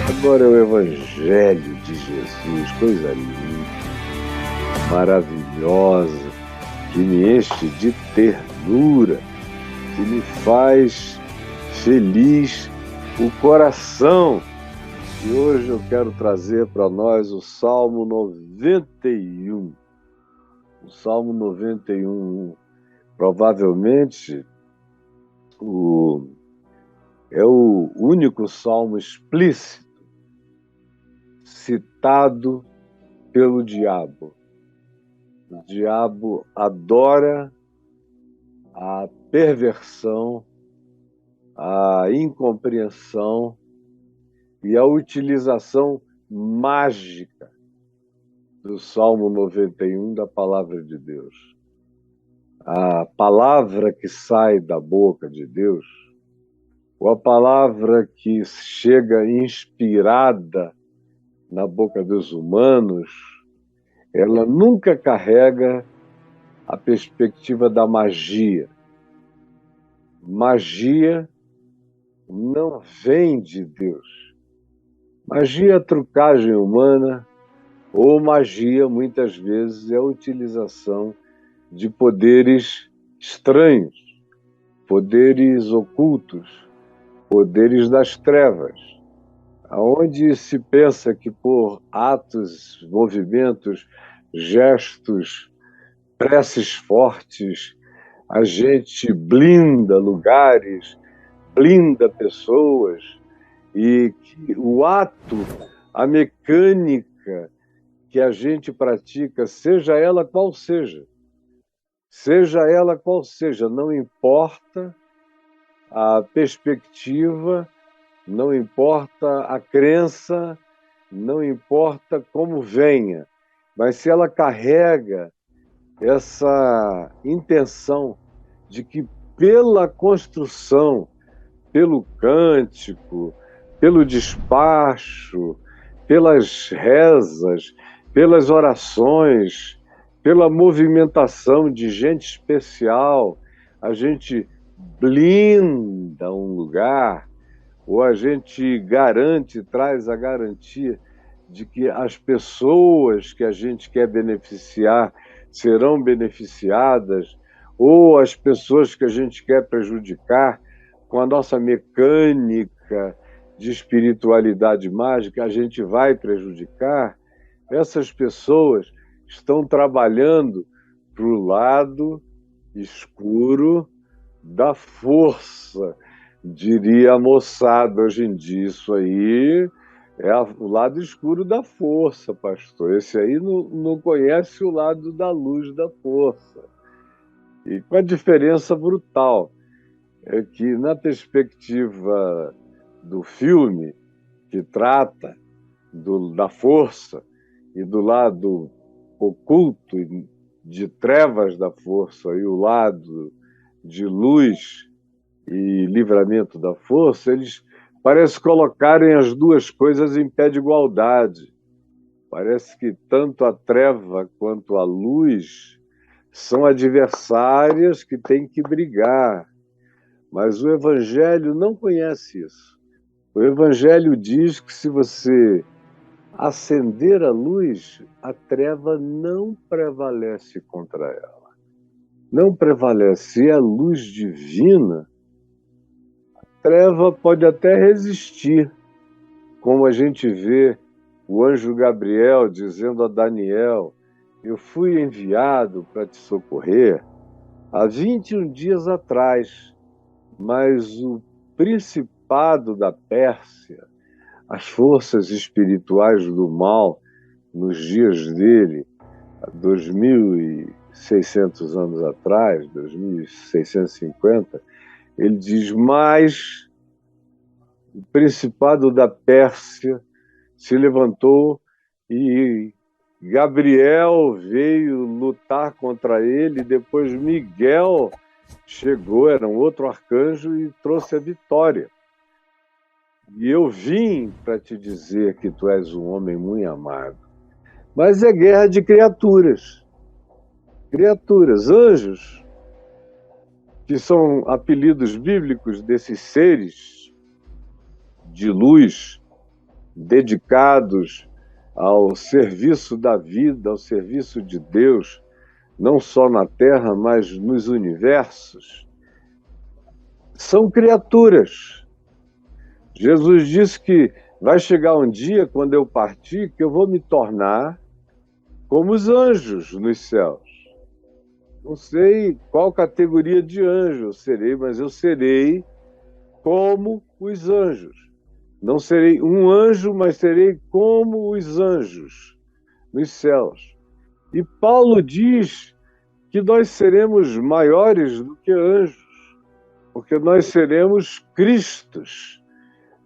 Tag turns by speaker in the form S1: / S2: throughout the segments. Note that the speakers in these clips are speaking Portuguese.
S1: Agora é o Evangelho de Jesus, coisa linda, maravilhosa, que me enche de ternura, que me faz feliz o coração. E hoje eu quero trazer para nós o Salmo 91. O Salmo 91, provavelmente, é o único salmo explícito citado pelo diabo. O diabo adora a perversão, a incompreensão e a utilização mágica do Salmo 91 da Palavra de Deus. A palavra que sai da boca de Deus, ou a palavra que chega inspirada na boca dos humanos, ela nunca carrega a perspectiva da magia. Magia não vem de Deus. Magia é trucagem humana, ou magia, muitas vezes, é a utilização de poderes estranhos, poderes ocultos, poderes das trevas, aonde se pensa que por atos, movimentos, gestos, preces fortes, a gente blinda lugares, blinda pessoas, e que o ato, a mecânica que a gente pratica, seja ela qual seja, não importa a perspectiva, não importa a crença, não importa como venha, mas se ela carrega essa intenção de que pela construção, pelo cântico, pelo despacho, pelas rezas, pelas orações, pela movimentação de gente especial, a gente blinda um lugar, ou a gente garante, traz a garantia de que as pessoas que a gente quer beneficiar serão beneficiadas, ou as pessoas que a gente quer prejudicar com a nossa mecânica de espiritualidade mágica, a gente vai prejudicar. Essas pessoas estão trabalhando para o lado escuro da força, diria a moçada hoje em dia. Isso aí é o lado escuro da força, pastor. Esse aí não conhece o lado da luz da força. E com a diferença brutal, é que na perspectiva do filme, que trata da força e do lado oculto de trevas da força e o lado de luz e livramento da força, eles parecem colocarem as duas coisas em pé de igualdade. Parece que tanto a treva quanto a luz são adversárias que têm que brigar. Mas o Evangelho não conhece isso. O Evangelho diz que se você acender a luz, a treva não prevalece contra ela. Não prevalece. E a luz divina, a treva pode até resistir, como a gente vê o anjo Gabriel dizendo a Daniel: eu fui enviado para te socorrer há 21 dias atrás, mas o principado da Pérsia, as forças espirituais do mal, nos dias dele, há 2.600 anos atrás, 2.650, ele diz: mas o principado da Pérsia se levantou e Gabriel veio lutar contra ele, depois Miguel chegou, era um outro arcanjo, e trouxe a vitória. E eu vim para te dizer que tu és um homem muito amado. Mas é guerra de criaturas. Criaturas, anjos, que são apelidos bíblicos desses seres de luz, dedicados ao serviço da vida, ao serviço de Deus, não só na Terra, mas nos universos, são criaturas. Jesus disse que vai chegar um dia, quando eu partir, que eu vou me tornar como os anjos nos céus. Não sei qual categoria de anjo eu serei, mas eu serei como os anjos. Não serei um anjo, mas serei como os anjos nos céus. E Paulo diz que nós seremos maiores do que anjos, porque nós seremos Cristos.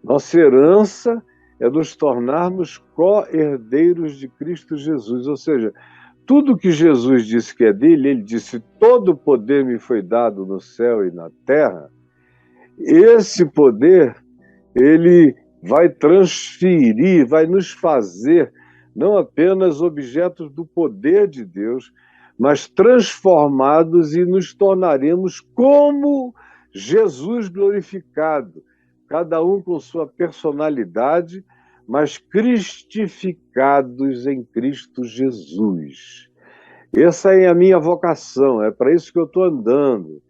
S1: Nossa herança é nos tornarmos co-herdeiros de Cristo Jesus. Ou seja, tudo que Jesus disse que é dele, ele disse: todo poder me foi dado no céu e na terra. Esse poder, ele vai transferir, vai nos fazer não apenas objetos do poder de Deus, mas transformados, e nos tornaremos como Jesus glorificado, cada um com sua personalidade, mas cristificados em Cristo Jesus. Essa é a minha vocação, é para isso que eu estou andando.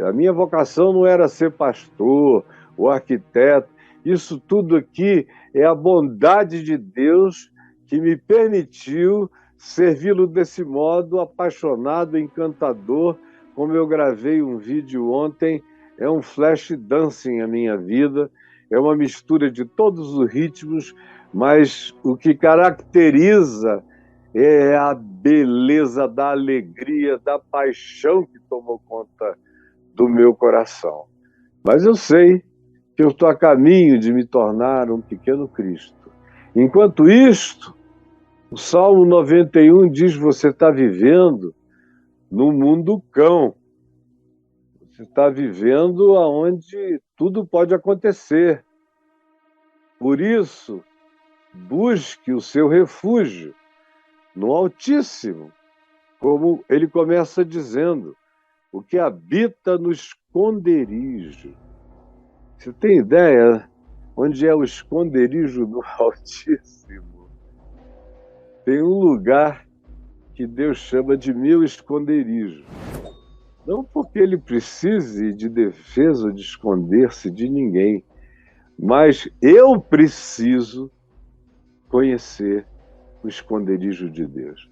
S1: A minha vocação não era ser pastor ou arquiteto. Isso tudo aqui é a bondade de Deus que me permitiu servi-lo desse modo, apaixonado, encantador. Como eu gravei um vídeo ontem, é um flash dancing a minha vida, é uma mistura de todos os ritmos, mas o que caracteriza é a beleza da alegria, da paixão que tomou conta do meu coração. Mas eu sei que eu estou a caminho de me tornar um pequeno Cristo. Enquanto isto, o Salmo 91 diz: você está vivendo no mundo cão. Você está vivendo onde tudo pode acontecer. Por isso, busque o seu refúgio no Altíssimo, como ele começa dizendo: o que habita no esconderijo. Você tem ideia onde é o esconderijo do Altíssimo? Tem um lugar que Deus chama de meu esconderijo. Não porque ele precise de defesa ou de esconder-se de ninguém, mas eu preciso conhecer o esconderijo de Deus.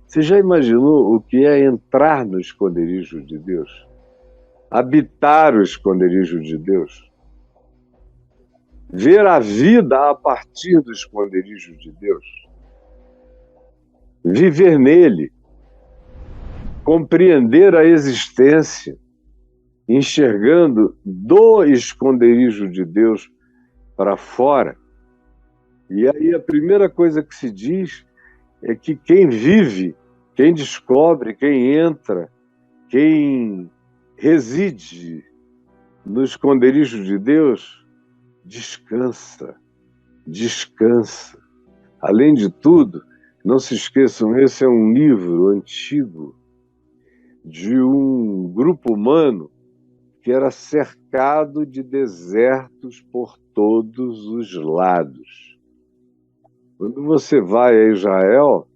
S1: Você já imaginou o que é entrar no esconderijo de Deus? Habitar o esconderijo de Deus? Ver a vida a partir do esconderijo de Deus? Viver nele, compreender a existência, enxergando do esconderijo de Deus para fora. E aí a primeira coisa que se diz é que quem vive, quem descobre, quem entra, quem reside no esconderijo de Deus, descansa, descansa. Além de tudo, não se esqueçam, esse é um livro antigo de um grupo humano que era cercado de desertos por todos os lados. Quando você vai a Israel,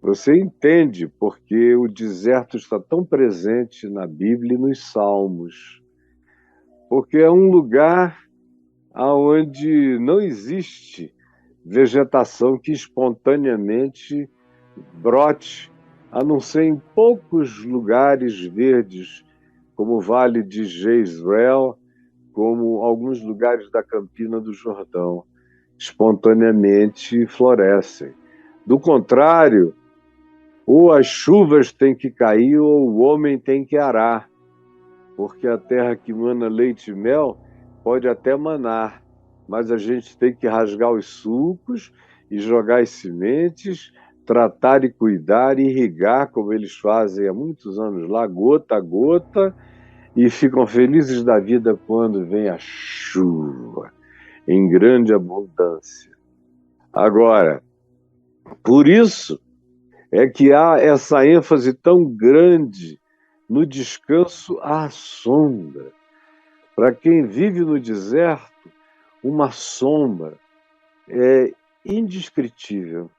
S1: você entende porque o deserto está tão presente na Bíblia e nos Salmos. Porque é um lugar onde não existe vegetação que espontaneamente brote, a não ser em poucos lugares verdes, como o Vale de Jezreel, como alguns lugares da Campina do Jordão, espontaneamente florescem. Do contrário, ou as chuvas têm que cair ou o homem tem que arar, porque a terra que mana leite e mel pode até manar, mas a gente tem que rasgar os sulcos e jogar as sementes, tratar e cuidar, irrigar, como eles fazem há muitos anos lá, gota a gota, e ficam felizes da vida quando vem a chuva, em grande abundância. Agora, por isso é que há essa ênfase tão grande no descanso à sombra. Para quem vive no deserto, uma sombra é indescritível.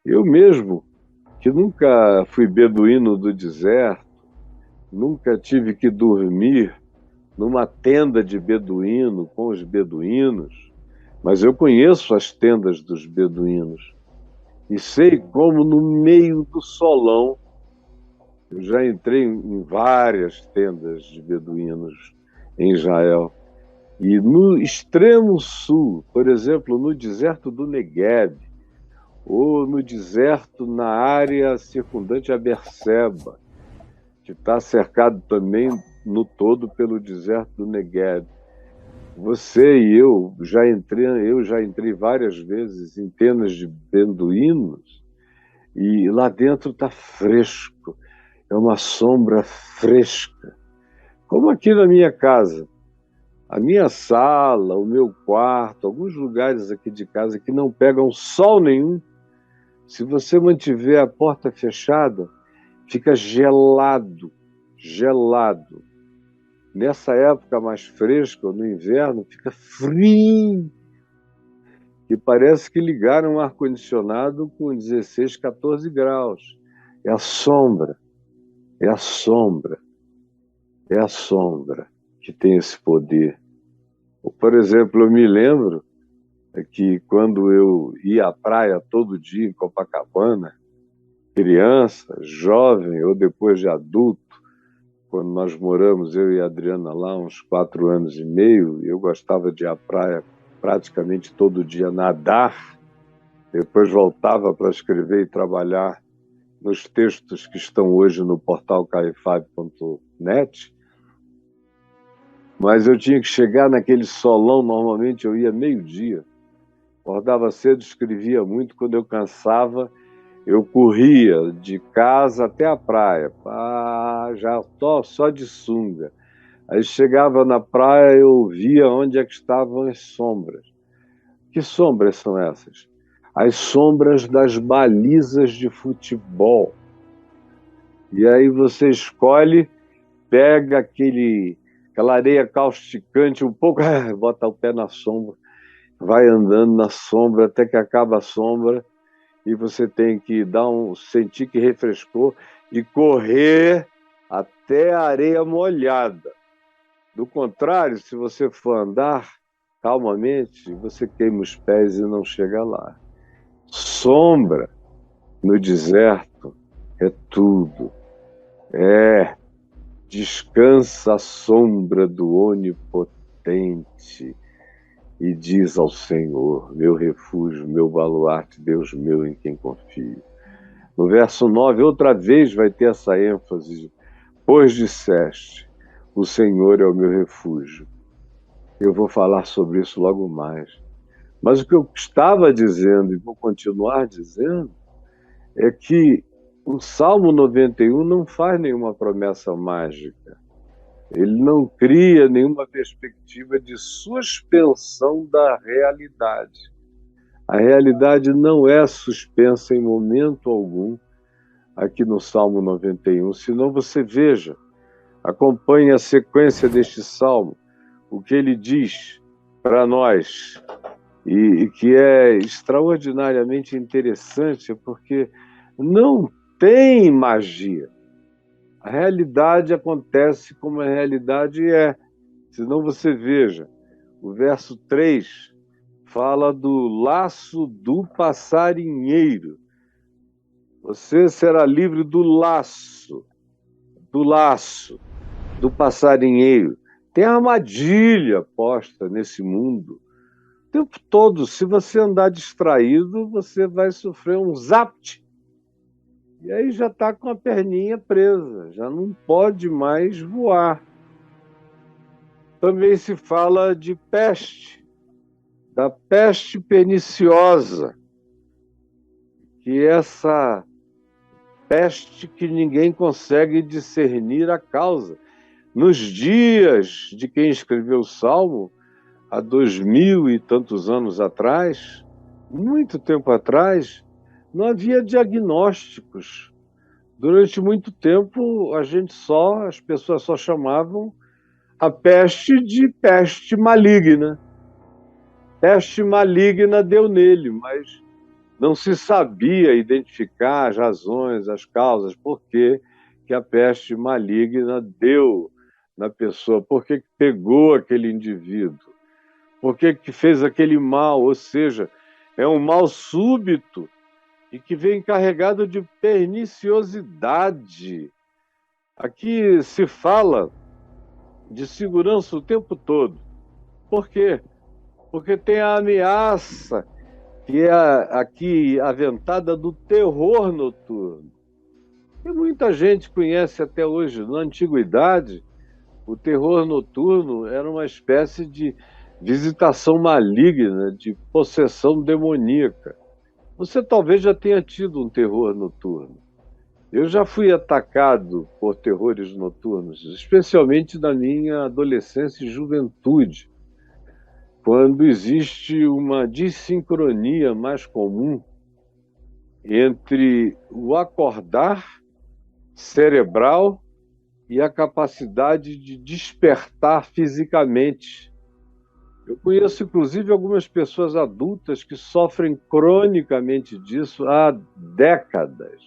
S1: Eu mesmo, que nunca fui beduíno do deserto, nunca tive que dormir numa tenda de beduíno com os beduínos, mas eu conheço as tendas dos beduínos e sei como no meio do solão eu já entrei em várias tendas de beduínos em Israel. E no extremo sul, por exemplo, no deserto do Negueb, ou no deserto na área circundante a Berseba, que está cercado também no todo pelo deserto do Negueb. Você e eu já entrei várias vezes em tendas de beduínos e lá dentro está fresco, é uma sombra fresca, como aqui na minha casa. A minha sala, o meu quarto, alguns lugares aqui de casa que não pegam sol nenhum, se você mantiver a porta fechada, fica gelado, gelado. Nessa época mais fresca, no inverno, fica frio, que parece que ligaram um ar-condicionado com 16, 14 graus. É a sombra, é a sombra, é a sombra que tem esse poder. Por exemplo, eu me lembro que quando eu ia à praia todo dia em Copacabana, criança, jovem ou depois de adulto, quando nós moramos, eu e a Adriana lá, uns 4 anos e meio, eu gostava de ir à praia praticamente todo dia nadar, depois voltava para escrever e trabalhar nos textos que estão hoje no portal caifab.net, mas eu tinha que chegar naquele solão, normalmente eu ia meio-dia, acordava cedo, escrevia muito, quando eu cansava, eu corria de casa até a praia, já só de sunga. Aí chegava na praia, eu via onde é que estavam as sombras. Que sombras são essas? As sombras das balizas de futebol. E aí você escolhe, pega aquela areia causticante um pouco, bota o pé na sombra, vai andando na sombra até que acaba a sombra e você tem que sentir que refrescou e correr até a areia molhada. Do contrário, se você for andar calmamente, você queima os pés e não chega lá. Sombra no deserto é tudo. Descansa a sombra do Onipotente e diz ao Senhor, meu refúgio, meu baluarte, Deus meu em quem confio. No verso 9, outra vez vai ter essa ênfase, pois disseste, o Senhor é o meu refúgio. Eu vou falar sobre isso logo mais. Mas o que eu estava dizendo e vou continuar dizendo é que o Salmo 91 não faz nenhuma promessa mágica. Ele não cria nenhuma perspectiva de suspensão da realidade. A realidade não é suspensa em momento algum aqui no Salmo 91, senão você veja, acompanhe a sequência deste Salmo, o que ele diz para nós, e que é extraordinariamente interessante, porque não tem magia. A realidade acontece como a realidade é. Senão você veja, o verso 3 fala do laço do passarinheiro. Você será livre do laço do passarinheiro. Tem armadilha posta nesse mundo. O tempo todo, se você andar distraído, você vai sofrer um zapt. E aí já está com a perninha presa, já não pode mais voar. Também se fala de peste, da peste perniciosa, que é essa peste que ninguém consegue discernir a causa. Nos dias de quem escreveu o Salmo, há 2000 e tantos anos atrás, muito tempo atrás, não havia diagnósticos. Durante muito tempo, as pessoas só chamavam a peste de peste maligna. peste maligna deu nele, mas não se sabia identificar as razões, as causas, por que a peste maligna deu na pessoa, por que pegou aquele indivíduo, por que fez aquele mal, ou seja, é um mal súbito e que vem carregado de perniciosidade. Aqui se fala de segurança o tempo todo. Por quê? Porque tem a ameaça que é aqui aventada do terror noturno. E muita gente conhece até hoje. Na antiguidade, o terror noturno era uma espécie de visitação maligna, de possessão demoníaca. Você talvez já tenha tido um terror noturno. Eu já fui atacado por terrores noturnos, especialmente na minha adolescência e juventude, quando existe uma dissincronia mais comum entre o acordar cerebral e a capacidade de despertar fisicamente. Eu conheço, inclusive, algumas pessoas adultas que sofrem cronicamente disso há décadas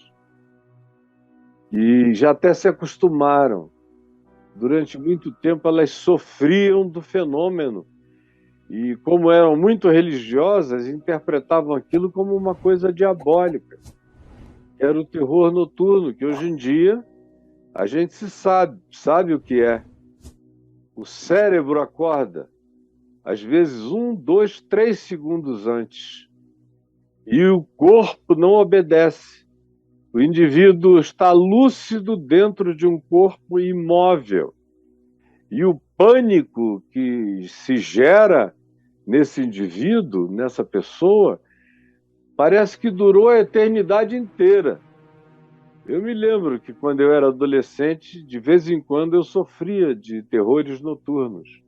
S1: e já até se acostumaram. Durante muito tempo, elas sofriam do fenômeno e, como eram muito religiosas, interpretavam aquilo como uma coisa diabólica. Era o terror noturno, que hoje em dia a gente sabe o que é. O cérebro acorda, às vezes 1, 2, 3 segundos antes. E o corpo não obedece. O indivíduo está lúcido dentro de um corpo imóvel. E o pânico que se gera nesse indivíduo, nessa pessoa, parece que durou a eternidade inteira. Eu me lembro que quando eu era adolescente, de vez em quando eu sofria de terrores noturnos.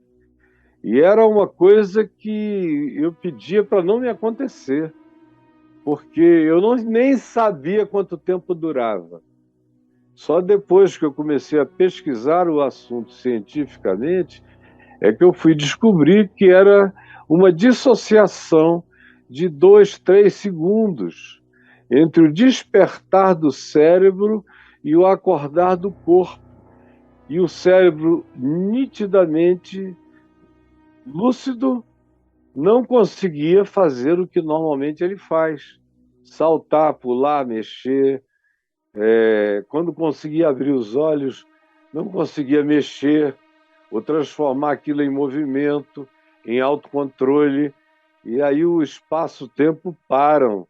S1: E era uma coisa que eu pedia para não me acontecer, porque eu nem sabia quanto tempo durava. Só depois que eu comecei a pesquisar o assunto cientificamente é que eu fui descobrir que era uma dissociação de 2, 3 segundos entre o despertar do cérebro e o acordar do corpo. E o cérebro nitidamente lúcido não conseguia fazer o que normalmente ele faz: saltar, pular, mexer. Quando conseguia abrir os olhos, não conseguia mexer ou transformar aquilo em movimento, em autocontrole. E aí o espaço-tempo param.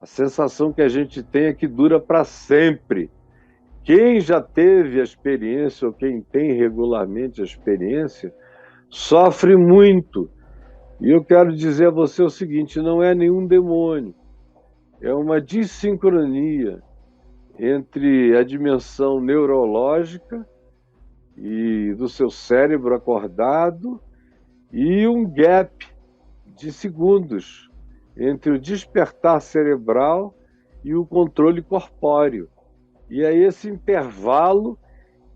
S1: A sensação que a gente tem é que dura para sempre. Quem já teve a experiência ou quem tem regularmente a experiência sofre muito. E eu quero dizer a você o seguinte: não é nenhum demônio, é uma dissincronia entre a dimensão neurológica e do seu cérebro acordado e um gap de segundos entre o despertar cerebral e o controle corpóreo. E é esse intervalo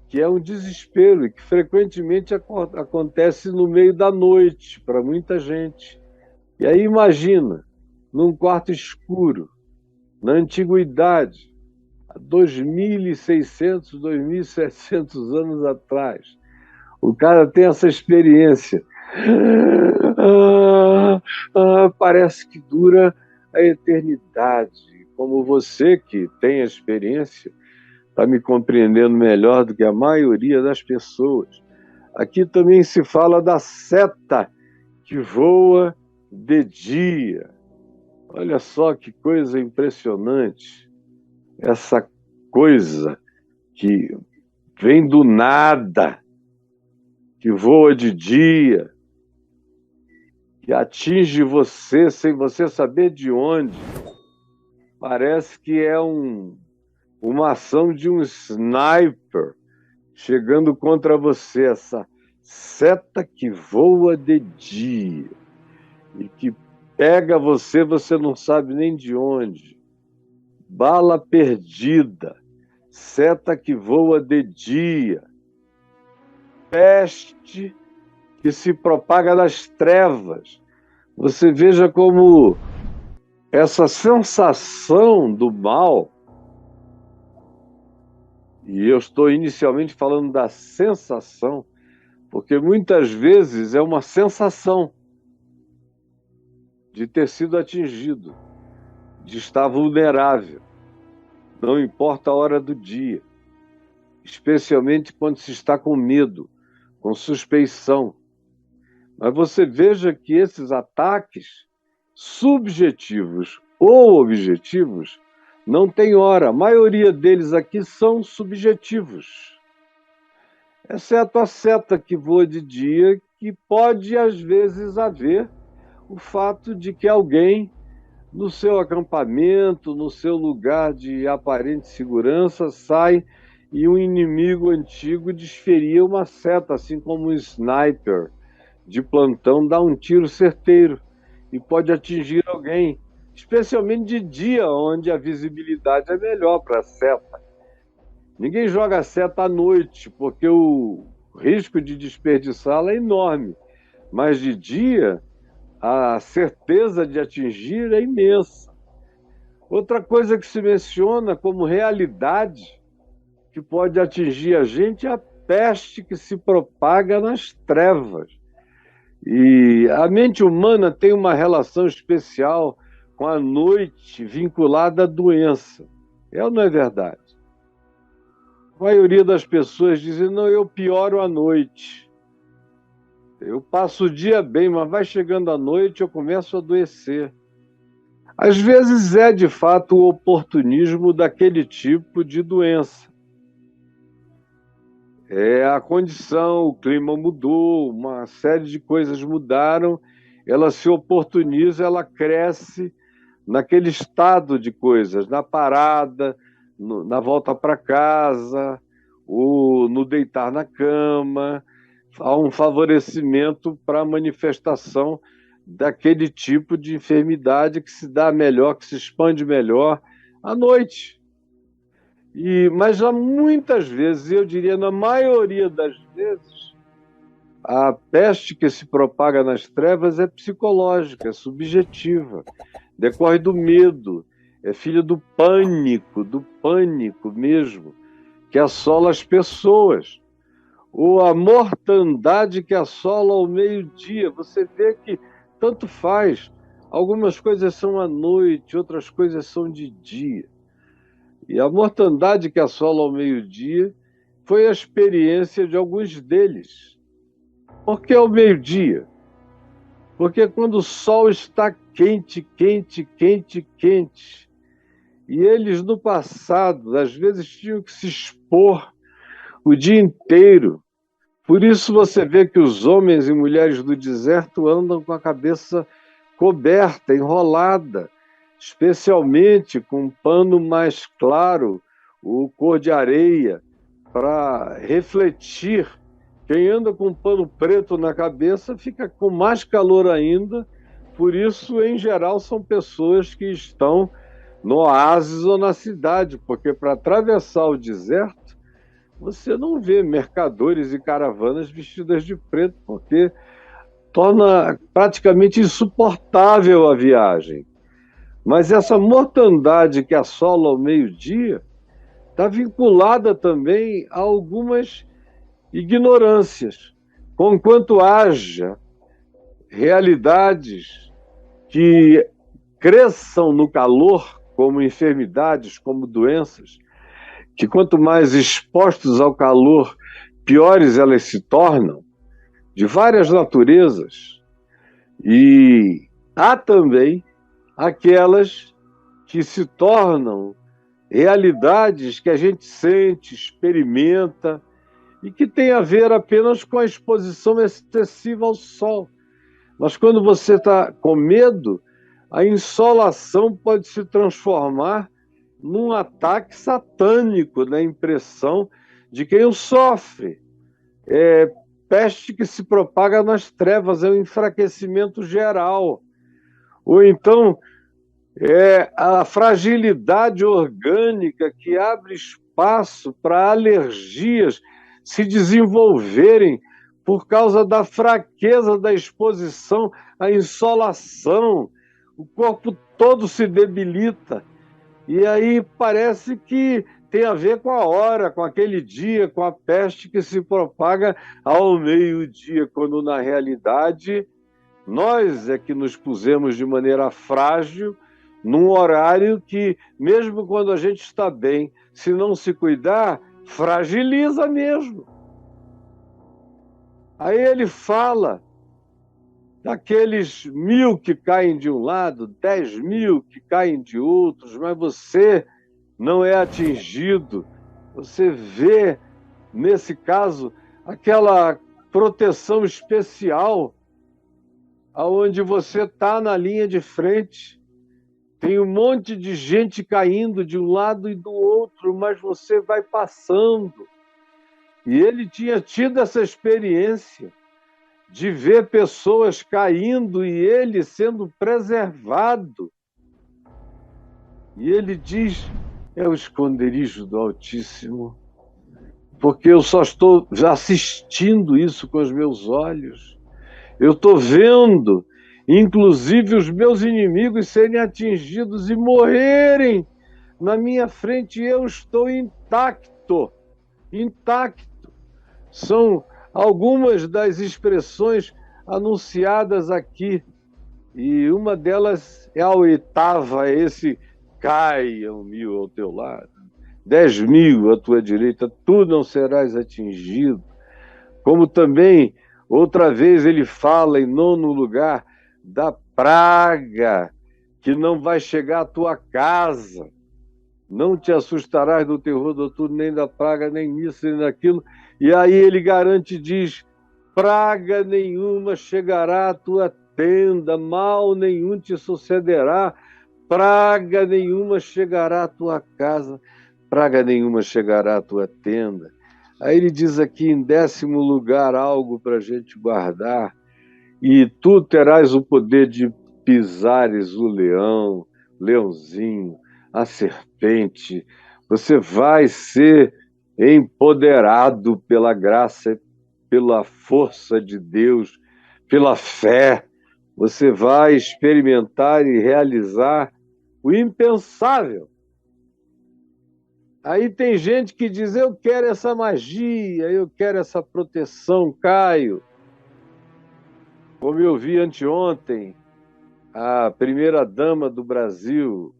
S1: que é um desespero e que frequentemente acontece no meio da noite para muita gente. E aí imagina, num quarto escuro, na antiguidade, há 2.600, 2.700 anos atrás, o cara tem essa experiência. Parece que dura a eternidade. Como você que tem a experiência está me compreendendo melhor do que a maioria das pessoas. Aqui também se fala da seta que voa de dia. Olha só que coisa impressionante. Essa coisa que vem do nada, que voa de dia, que atinge você sem você saber de onde. Parece que é uma ação de um sniper chegando contra você, essa seta que voa de dia e que pega você, você não sabe nem de onde. Bala perdida, seta que voa de dia, peste que se propaga nas trevas. Você veja como essa sensação do mal, e eu estou inicialmente falando da sensação, porque muitas vezes é uma sensação de ter sido atingido, de estar vulnerável, não importa a hora do dia, especialmente quando se está com medo, com suspeição. Mas você veja que esses ataques subjetivos ou objetivos não têm hora. A maioria deles aqui são subjetivos. Exceto a seta que voa de dia, que pode às vezes haver o fato de que alguém no seu acampamento, no seu lugar de aparente segurança, sai e um inimigo antigo desferia uma seta, assim como um sniper de plantão dá um tiro certeiro e pode atingir alguém, especialmente de dia, onde a visibilidade é melhor para a seta. Ninguém joga seta à noite, porque o risco de desperdiçá-la é enorme, mas de dia a certeza de atingir é imensa. Outra coisa que se menciona como realidade que pode atingir a gente é a peste que se propaga nas trevas. E a mente humana tem uma relação especial com a noite vinculada à doença. É ou não é verdade? A maioria das pessoas dizem, não, eu pioro à noite. Eu passo o dia bem, mas vai chegando à noite eu começo a adoecer. Às vezes é, de fato, o oportunismo daquele tipo de doença. É a condição, o clima mudou, uma série de coisas mudaram, ela se oportuniza, ela cresce naquele estado de coisas, na parada, na volta para casa, ou no deitar na cama, há um favorecimento para a manifestação daquele tipo de enfermidade que se dá melhor, que se expande melhor à noite. Mas já muitas vezes, eu diria na maioria das vezes, a peste que se propaga nas trevas é psicológica, é subjetiva, decorre do medo, é filha do pânico mesmo, que assola as pessoas. Ou a mortandade que assola ao meio-dia. Você vê que tanto faz. Algumas coisas são à noite, outras coisas são de dia. E a mortandade que assola ao meio-dia foi a experiência de alguns deles. Por que ao meio-dia? Porque quando o sol está quente, quente, quente, quente, e eles no passado, às vezes, tinham que se expor o dia inteiro. Por isso você vê que os homens e mulheres do deserto andam com a cabeça coberta, enrolada, especialmente com um pano mais claro, o cor de areia, para refletir. Quem anda com um pano preto na cabeça fica com mais calor ainda, por isso, em geral, são pessoas que estão no oásis ou na cidade, porque para atravessar o deserto, você não vê mercadores e caravanas vestidas de preto, porque torna praticamente insuportável a viagem. Mas essa mortandade que assola ao meio-dia está vinculada também a algumas ignorâncias. Conquanto haja realidades que cresçam no calor, como enfermidades, como doenças, que quanto mais expostos ao calor, piores elas se tornam, de várias naturezas. E há também aquelas que se tornam realidades que a gente sente, experimenta, e que tem a ver apenas com a exposição excessiva ao sol. Mas quando você está com medo, a insolação pode se transformar num ataque satânico na impressão de quem o sofre. É peste que se propaga nas trevas, é um enfraquecimento geral. Ou então, é a fragilidade orgânica que abre espaço para alergias se desenvolverem por causa da fraqueza da exposição à insolação. O corpo todo se debilita. E aí parece que tem a ver com a hora, com aquele dia, com a peste que se propaga ao meio-dia, quando na realidade nós é que nos pusemos de maneira frágil num horário que, mesmo quando a gente está bem, se não se cuidar, fragiliza mesmo. Aí ele fala daqueles 1.000 que caem de um lado, 10.000 que caem de outros, mas você não é atingido. Você vê, nesse caso, aquela proteção especial, aonde você está na linha de frente. Tem um monte de gente caindo de um lado e do outro, mas você vai passando. E ele tinha tido essa experiência de ver pessoas caindo e ele sendo preservado. E ele diz, é o esconderijo do Altíssimo, porque eu só estou assistindo isso com os meus olhos. Eu estou vendo, inclusive, os meus inimigos serem atingidos e morrerem na minha frente, e eu estou intacto, intacto. São algumas das expressões anunciadas aqui, e uma delas é a oitava, esse caiam 1.000 ao teu lado, 10.000 à tua direita, tu não serás atingido. Como também, outra vez ele fala, em 9º lugar, da praga, que não vai chegar à tua casa. Não te assustarás do terror noturno, nem da praga, nem isso, nem daquilo. E aí ele garante e diz, praga nenhuma chegará à tua tenda, mal nenhum te sucederá, praga nenhuma chegará à tua casa, praga nenhuma chegará à tua tenda. Aí ele diz aqui, em 10º lugar, algo para a gente guardar, e tu terás o poder de pisares o leão, leãozinho, a serpente. Você vai ser empoderado pela graça, pela força de Deus, pela fé. Você vai experimentar e realizar o impensável. Aí tem gente que diz, eu quero essa magia, eu quero essa proteção, Caio. Como eu vi anteontem, a primeira-dama do Brasil,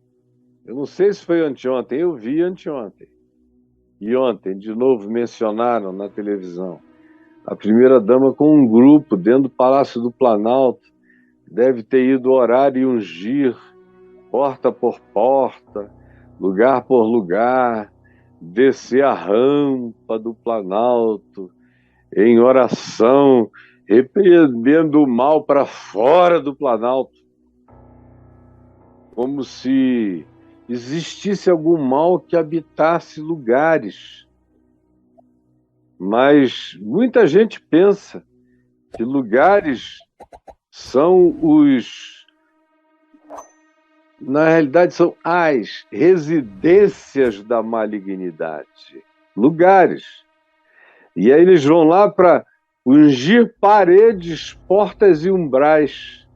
S1: eu não sei se foi anteontem, eu vi anteontem. E ontem, de novo, mencionaram na televisão. A primeira-dama com um grupo dentro do Palácio do Planalto, deve ter ido orar e ungir, porta por porta, lugar por lugar, descer a rampa do Planalto, em oração, repreendendo o mal para fora do Planalto, como se existisse algum mal que habitasse lugares. Mas muita gente pensa que lugares são na realidade, são as residências da malignidade. Lugares. E aí eles vão lá para ungir paredes, portas e umbrais.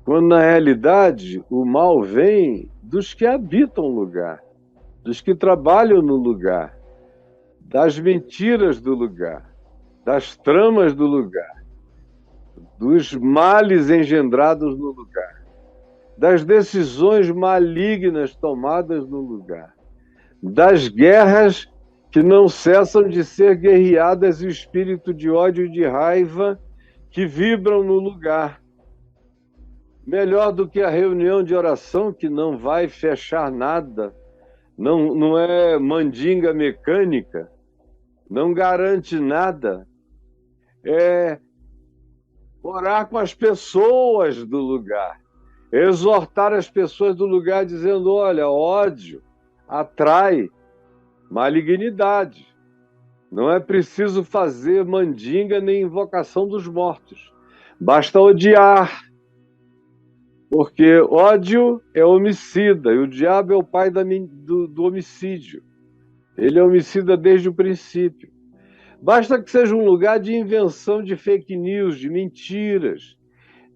S1: Quando, na realidade, o mal vem dos que habitam o lugar, dos que trabalham no lugar, das mentiras do lugar, das tramas do lugar, dos males engendrados no lugar, das decisões malignas tomadas no lugar, das guerras que não cessam de ser guerreadas e o espírito de ódio e de raiva que vibram no lugar. Melhor do que a reunião de oração, que não vai fechar nada, não é mandinga mecânica, não garante nada, é orar com as pessoas do lugar, exortar as pessoas do lugar dizendo, olha, ódio atrai malignidade. Não é preciso fazer mandinga nem invocação dos mortos. Basta odiar. Porque ódio é homicida, e o diabo é o pai do homicídio. Ele é homicida desde o princípio. Basta que seja um lugar de invenção de fake news, de mentiras,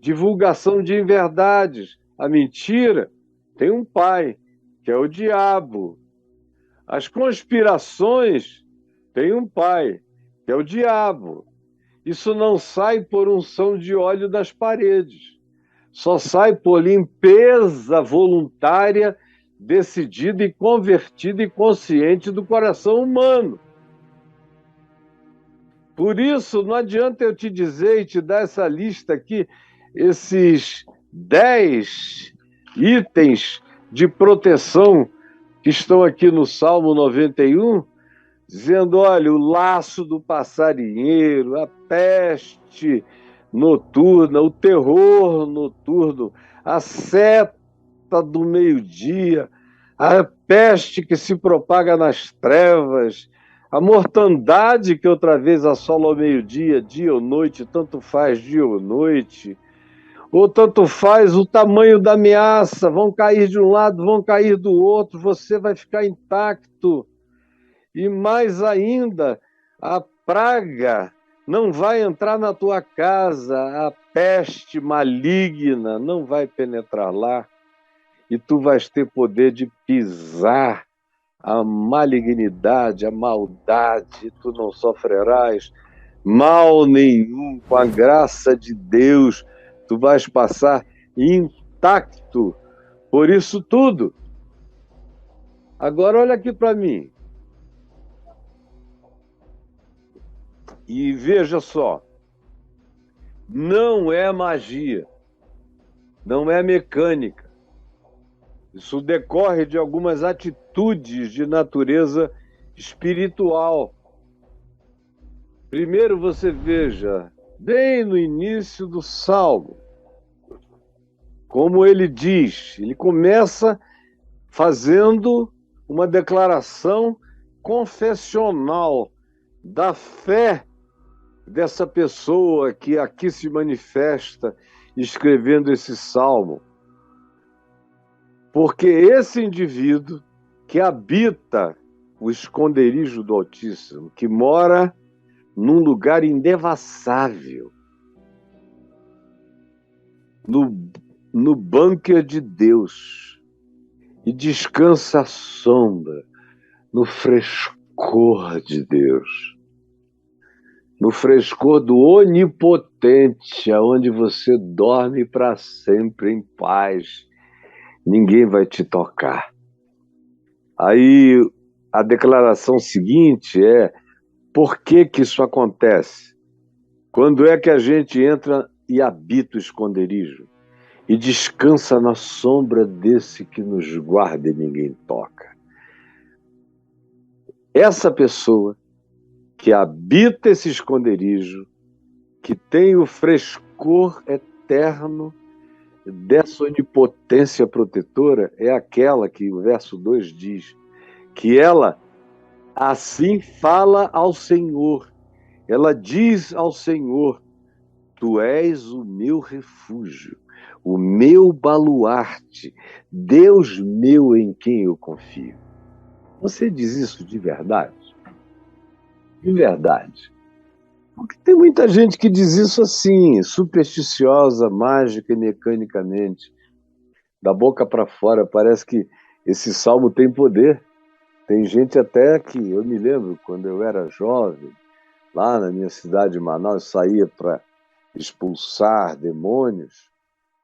S1: divulgação de inverdades. A mentira tem um pai, que é o diabo. As conspirações têm um pai, que é o diabo. Isso não sai por unção de óleo das paredes. Só sai por limpeza voluntária, decidida e convertida e consciente do coração humano. Por isso, não adianta eu te dizer e te dar essa lista aqui, esses 10 itens de proteção que estão aqui no Salmo 91, dizendo, olha, o laço do passarinheiro, a peste noturna, o terror noturno, a seta do meio-dia, a peste que se propaga nas trevas, a mortandade que outra vez assola ao meio-dia, dia ou noite, tanto faz dia ou noite, ou tanto faz o tamanho da ameaça, vão cair de um lado, vão cair do outro, você vai ficar intacto. E mais ainda, a praga não vai entrar na tua casa, a peste maligna não vai penetrar lá, e tu vais ter poder de pisar a malignidade, a maldade, tu não sofrerás mal nenhum, com a graça de Deus, tu vais passar intacto por isso tudo. Agora olha aqui para mim. E veja só, não é magia, não é mecânica. Isso decorre de algumas atitudes de natureza espiritual. Primeiro você veja, bem no início do Salmo, como ele diz, ele começa fazendo uma declaração confessional da fé dessa pessoa que aqui se manifesta escrevendo esse salmo. Porque esse indivíduo que habita o esconderijo do Altíssimo, que mora num lugar indevassável, no bunker de Deus, e descansa à sombra, no frescor de Deus, no frescor do Onipotente, aonde você dorme para sempre em paz, ninguém vai te tocar. Aí a declaração seguinte é: por que que isso acontece? Quando é que a gente entra e habita o esconderijo e descansa na sombra desse que nos guarda e ninguém toca? Essa pessoa que habita esse esconderijo, que tem o frescor eterno dessa onipotência protetora, é aquela que o verso 2 diz, que ela assim fala ao Senhor. Ela diz ao Senhor: tu és o meu refúgio, o meu baluarte, Deus meu em quem eu confio. Você diz isso de verdade? De verdade. Porque tem muita gente que diz isso assim, supersticiosa, mágica e mecanicamente. Da boca para fora, parece que esse salmo tem poder. Tem gente até que, eu me lembro, quando eu era jovem, lá na minha cidade de Manaus, saía para expulsar demônios,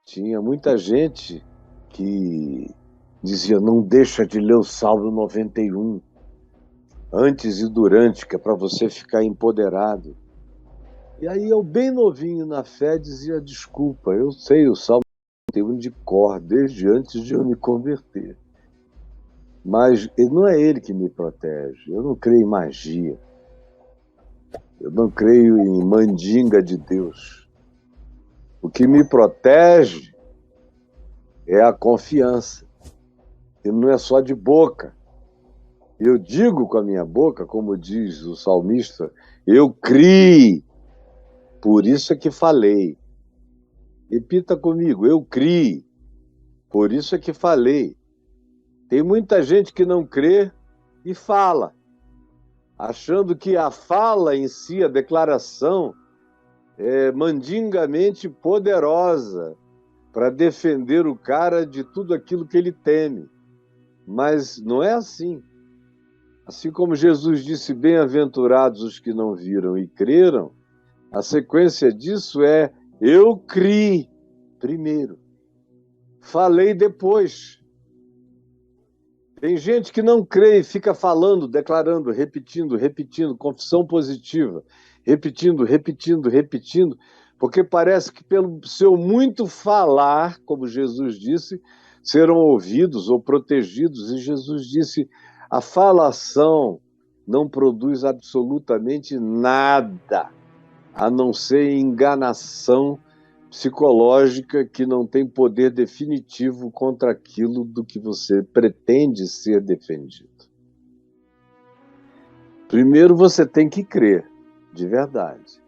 S1: tinha muita gente que dizia, não deixa de ler o Salmo 91, antes e durante, que é para você ficar empoderado. E aí eu, bem novinho na fé, dizia, desculpa, eu sei o Salmo 91 de cor, desde antes de eu me converter. Mas não é ele que me protege, eu não creio em magia. Eu não creio em mandinga de Deus. O que me protege é a confiança. E não é só de boca. Eu digo com a minha boca, como diz o salmista, eu criei, por isso é que falei. Repita comigo, eu criei, por isso é que falei. Tem muita gente que não crê e fala. achando que a fala em si, a declaração, é mandingamente poderosa para defender o cara de tudo aquilo que ele teme. Mas não é assim. Assim como Jesus disse, bem-aventurados os que não viram e creram, a sequência disso é, eu criei primeiro, falei depois. Tem gente que não crê e fica falando, declarando, repetindo, confissão positiva, repetindo, porque parece que pelo seu muito falar, como Jesus disse, serão ouvidos ou protegidos. E Jesus disse, a falação não produz absolutamente nada, a não ser enganação psicológica que não tem poder definitivo contra aquilo do que você pretende ser defendido. Primeiro você tem que crer, de verdade.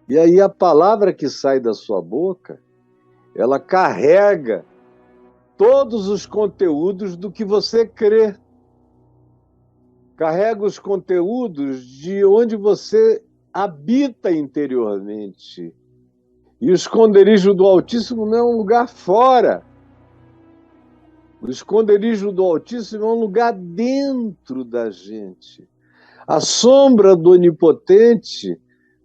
S1: E aí a palavra que sai da sua boca, ela carrega todos os conteúdos do que você crê. Carrega os conteúdos de onde você habita interiormente. E o esconderijo do Altíssimo não é um lugar fora. O esconderijo do Altíssimo é um lugar dentro da gente. A sombra do Onipotente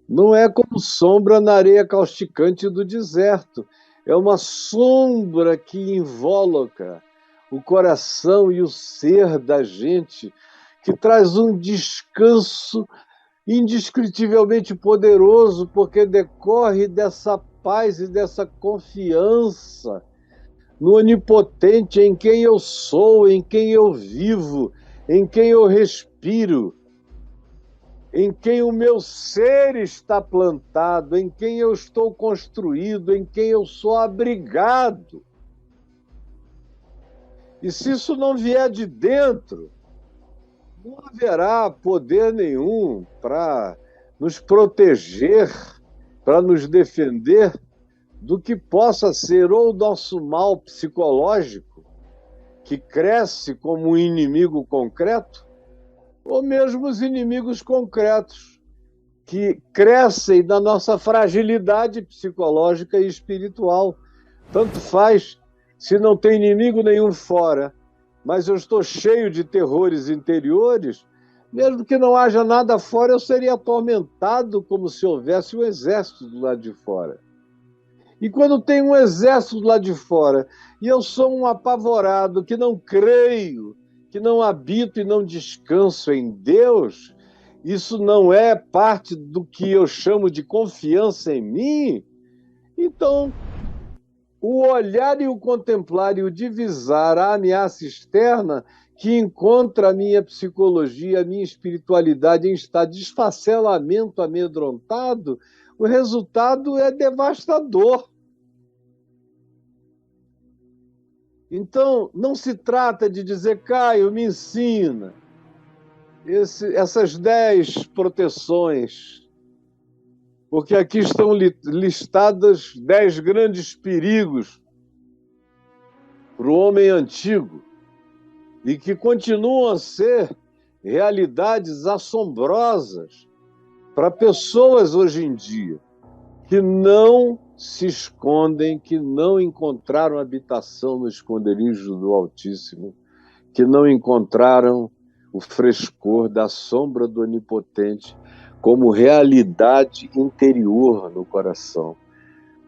S1: não é como sombra na areia causticante do deserto. É uma sombra que invólucra o coração e o ser da gente, que traz um descanso indescritivelmente poderoso, porque decorre dessa paz e dessa confiança no Onipotente, em quem eu sou, em quem eu vivo, em quem eu respiro, em quem o meu ser está plantado, em quem eu estou construído, em quem eu sou abrigado. E se isso não vier de dentro, não haverá poder nenhum para nos proteger, para nos defender do que possa ser ou o nosso mal psicológico, que cresce como um inimigo concreto, ou mesmo os inimigos concretos, que crescem da nossa fragilidade psicológica e espiritual. Tanto faz se não tem inimigo nenhum fora, mas eu estou cheio de terrores interiores, mesmo que não haja nada fora, eu seria atormentado como se houvesse um exército do lado de fora. E quando tem um exército do lado de fora, e eu sou um apavorado que não creio, que não habito e não descanso em Deus, isso não é parte do que eu chamo de confiança em mim, então o olhar e o contemplar e o divisar a ameaça externa que encontra a minha psicologia, a minha espiritualidade em estado de esfacelamento amedrontado, o resultado é devastador. Então, não se trata de dizer, Caio, me ensina essas 10 proteções, porque aqui estão listadas 10 grandes perigos para o homem antigo e que continuam a ser realidades assombrosas para pessoas hoje em dia que não se escondem, que não encontraram habitação no esconderijo do Altíssimo, que não encontraram o frescor da sombra do Onipotente como realidade interior no coração.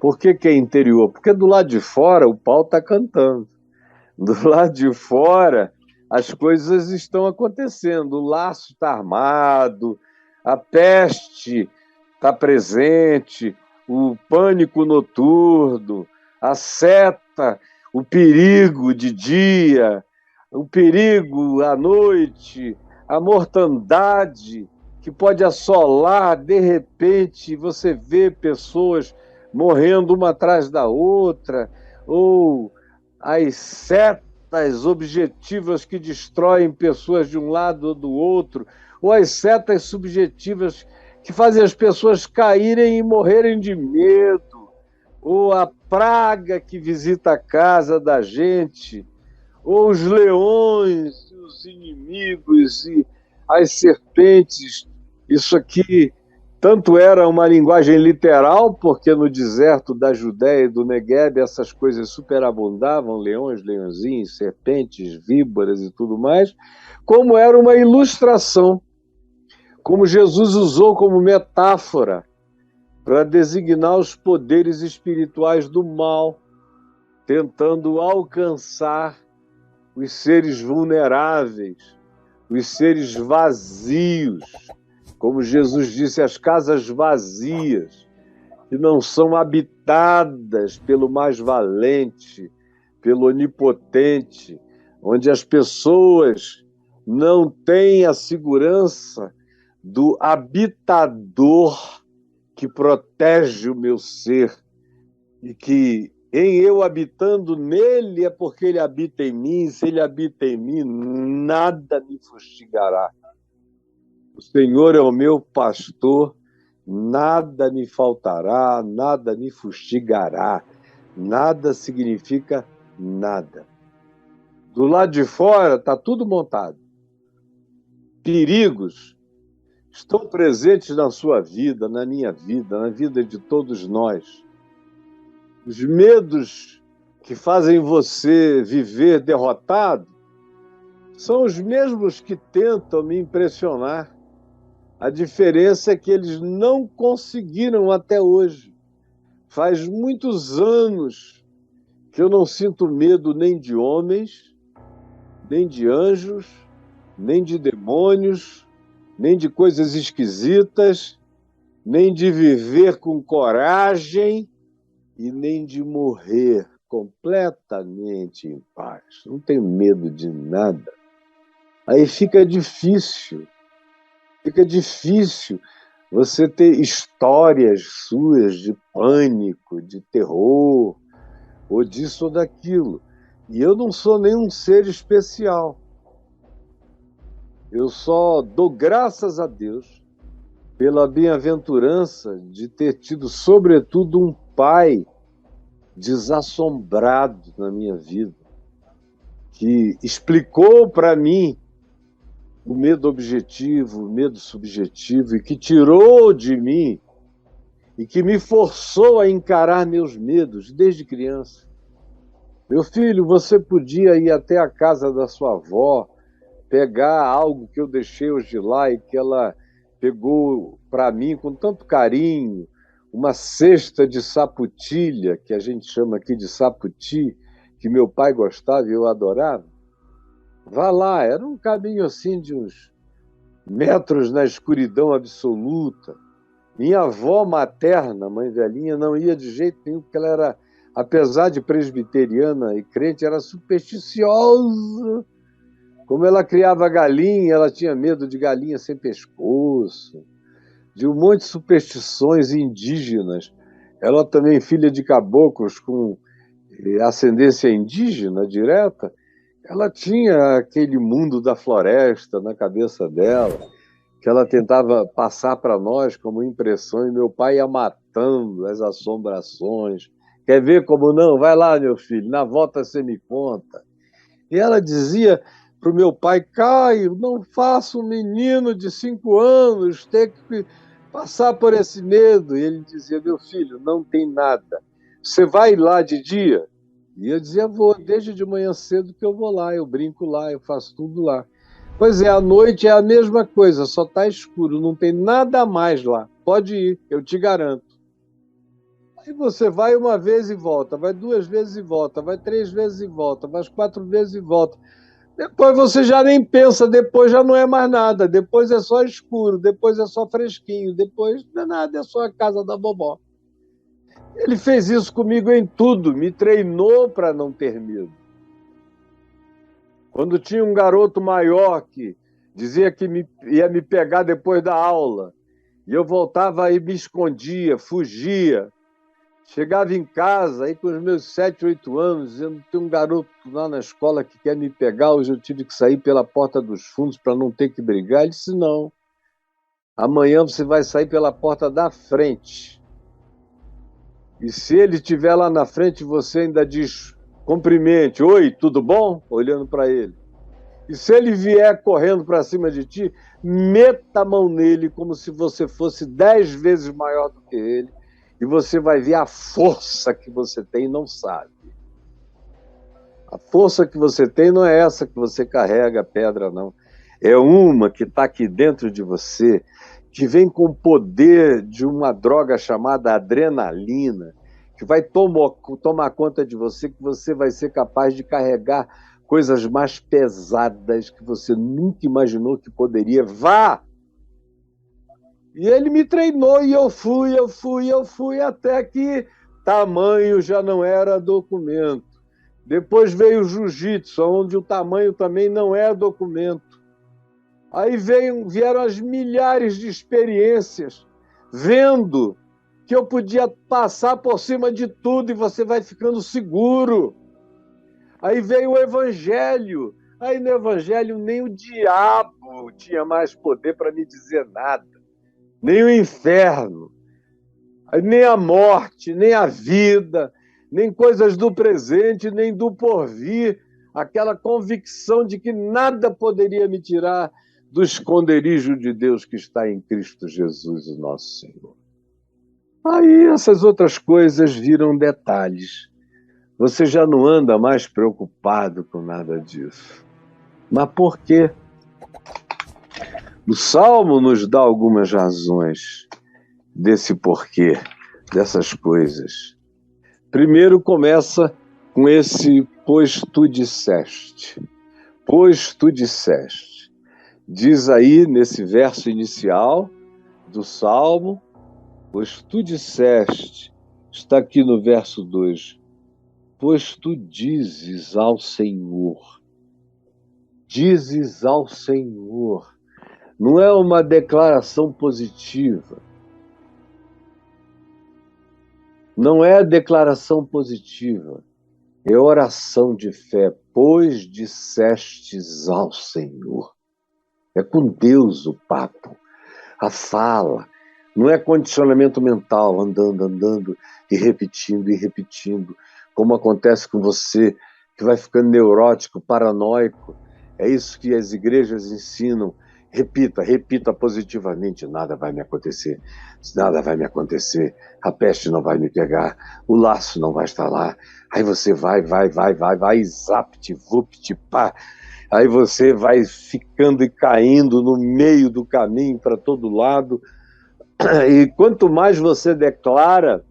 S1: Por que é interior? Porque do lado de fora o pau está cantando. Do lado de fora as coisas estão acontecendo. O laço está armado, a peste está presente, o pânico noturno, a seta, o perigo de dia, o perigo à noite, a mortandade que pode assolar, de repente, você vê pessoas morrendo uma atrás da outra, ou as setas objetivas que destroem pessoas de um lado ou do outro, ou as setas subjetivas que fazem as pessoas caírem e morrerem de medo, ou a praga que visita a casa da gente, ou os leões, os inimigos, e as serpentes. Isso aqui tanto era uma linguagem literal, porque no deserto da Judéia e do Negueb essas coisas superabundavam, leões, leãozinhos, serpentes, víboras e tudo mais, como era uma ilustração, como Jesus usou como metáfora para designar os poderes espirituais do mal, tentando alcançar os seres vulneráveis, os seres vazios, como Jesus disse, as casas vazias, que não são habitadas pelo mais valente, pelo onipotente, onde as pessoas não têm a segurança do habitador que protege o meu ser e que em eu habitando nele é porque ele habita em mim, se ele habita em mim, nada me fustigará. O Senhor é o meu pastor, nada me faltará, nada me fustigará. Nada significa nada. Do lado de fora está tudo montado. Perigos estão presentes na sua vida, na minha vida, na vida de todos nós. Os medos que fazem você viver derrotado são os mesmos que tentam me impressionar. A diferença é que eles não conseguiram até hoje. Faz muitos anos que eu não sinto medo nem de homens, nem de anjos, nem de demônios, nem de coisas esquisitas, nem de viver com coragem e nem de morrer completamente em paz. Não tenho medo de nada. Aí fica difícil você ter histórias suas de pânico, de terror, ou disso ou daquilo. E eu não sou nenhum ser especial. Eu só dou graças a Deus pela bem-aventurança de ter tido, sobretudo, um pai desassombrado na minha vida, que explicou para mim o medo objetivo, o medo subjetivo, e que tirou de mim e que me forçou a encarar meus medos desde criança. Meu filho, você podia ir até a casa da sua avó, pegar algo que eu deixei hoje lá e que ela pegou para mim com tanto carinho, uma cesta de saputilha, que a gente chama aqui de saputi, que meu pai gostava e eu adorava. Vá lá, era um caminho assim de uns metros na escuridão absoluta. Minha avó materna, mãe velhinha, não ia de jeito nenhum, porque ela era, apesar de presbiteriana e crente, era supersticiosa. Como ela criava galinha, ela tinha medo de galinha sem pescoço, de um monte de superstições indígenas. Ela também, filha de caboclos com ascendência indígena direta, ela tinha aquele mundo da floresta na cabeça dela, que ela tentava passar para nós como impressão, e meu pai ia matando as assombrações. Quer ver como não? Vai lá, meu filho, na volta você me conta. E ela dizia para o meu pai: Caio, não faça um menino de 5 anos ter que passar por esse medo. E ele dizia: meu filho, não tem nada. Você vai lá de dia? E eu dizia: vou, desde de manhã cedo que eu vou lá, eu brinco lá, eu faço tudo lá. Pois é, à noite é a mesma coisa, só está escuro, não tem nada mais lá. Pode ir, eu te garanto. Aí você vai uma vez e volta, vai 2 vezes e volta, vai 3 vezes e volta, vai 4 vezes e volta. Depois você já nem pensa, depois já não é mais nada, depois é só escuro, depois é só fresquinho, depois não é nada, é só a casa da vovó. Ele fez isso comigo em tudo, me treinou para não ter medo. Quando tinha um garoto maior que dizia que ia me pegar depois da aula, e eu voltava e me escondia, fugia. Chegava em casa, aí com os meus 7, 8 anos, dizendo: tem um garoto lá na escola que quer me pegar, hoje eu tive que sair pela porta dos fundos para não ter que brigar. Ele disse: não, amanhã você vai sair pela porta da frente. E se ele estiver lá na frente, você ainda diz: cumprimente, oi, tudo bom? Olhando para ele. E se ele vier correndo para cima de ti, meta a mão nele como se você fosse 10 vezes maior do que ele, e você vai ver a força que você tem e não sabe. A força que você tem não é essa que você carrega a pedra, não. É uma que está aqui dentro de você, que vem com o poder de uma droga chamada adrenalina, que vai tomar conta de você, que você vai ser capaz de carregar coisas mais pesadas que você nunca imaginou que poderia. Vá! E ele me treinou e eu fui, até que tamanho já não era documento. Depois veio o jiu-jitsu, onde o tamanho também não é documento. Aí vieram as milhares de experiências, vendo que eu podia passar por cima de tudo e você vai ficando seguro. Aí veio o evangelho. Aí no evangelho nem o diabo tinha mais poder para me dizer nada, nem o inferno, nem a morte, nem a vida, nem coisas do presente, nem do porvir, aquela convicção de que nada poderia me tirar do esconderijo de Deus que está em Cristo Jesus, o nosso Senhor. Aí essas outras coisas viram detalhes. Você já não anda mais preocupado com nada disso. Mas por quê? O Salmo nos dá algumas razões desse porquê, dessas coisas. Primeiro começa com esse pois tu disseste. Pois tu disseste. Diz aí nesse verso inicial do Salmo, pois tu disseste, está aqui no verso 2, pois tu dizes ao Senhor. Dizes ao Senhor. Não é uma declaração positiva. Não é declaração positiva. É oração de fé. Pois dissestes ao Senhor. É com Deus o papo, a fala. Não é condicionamento mental, andando e repetindo, como acontece com você, que vai ficando neurótico, paranoico. É isso que as igrejas ensinam. Repita positivamente, nada vai me acontecer, a peste não vai me pegar, o laço não vai estar lá. Aí você vai, zapt, vupt, pá. Aí você vai ficando e caindo no meio do caminho para todo lado. E quanto mais você declara,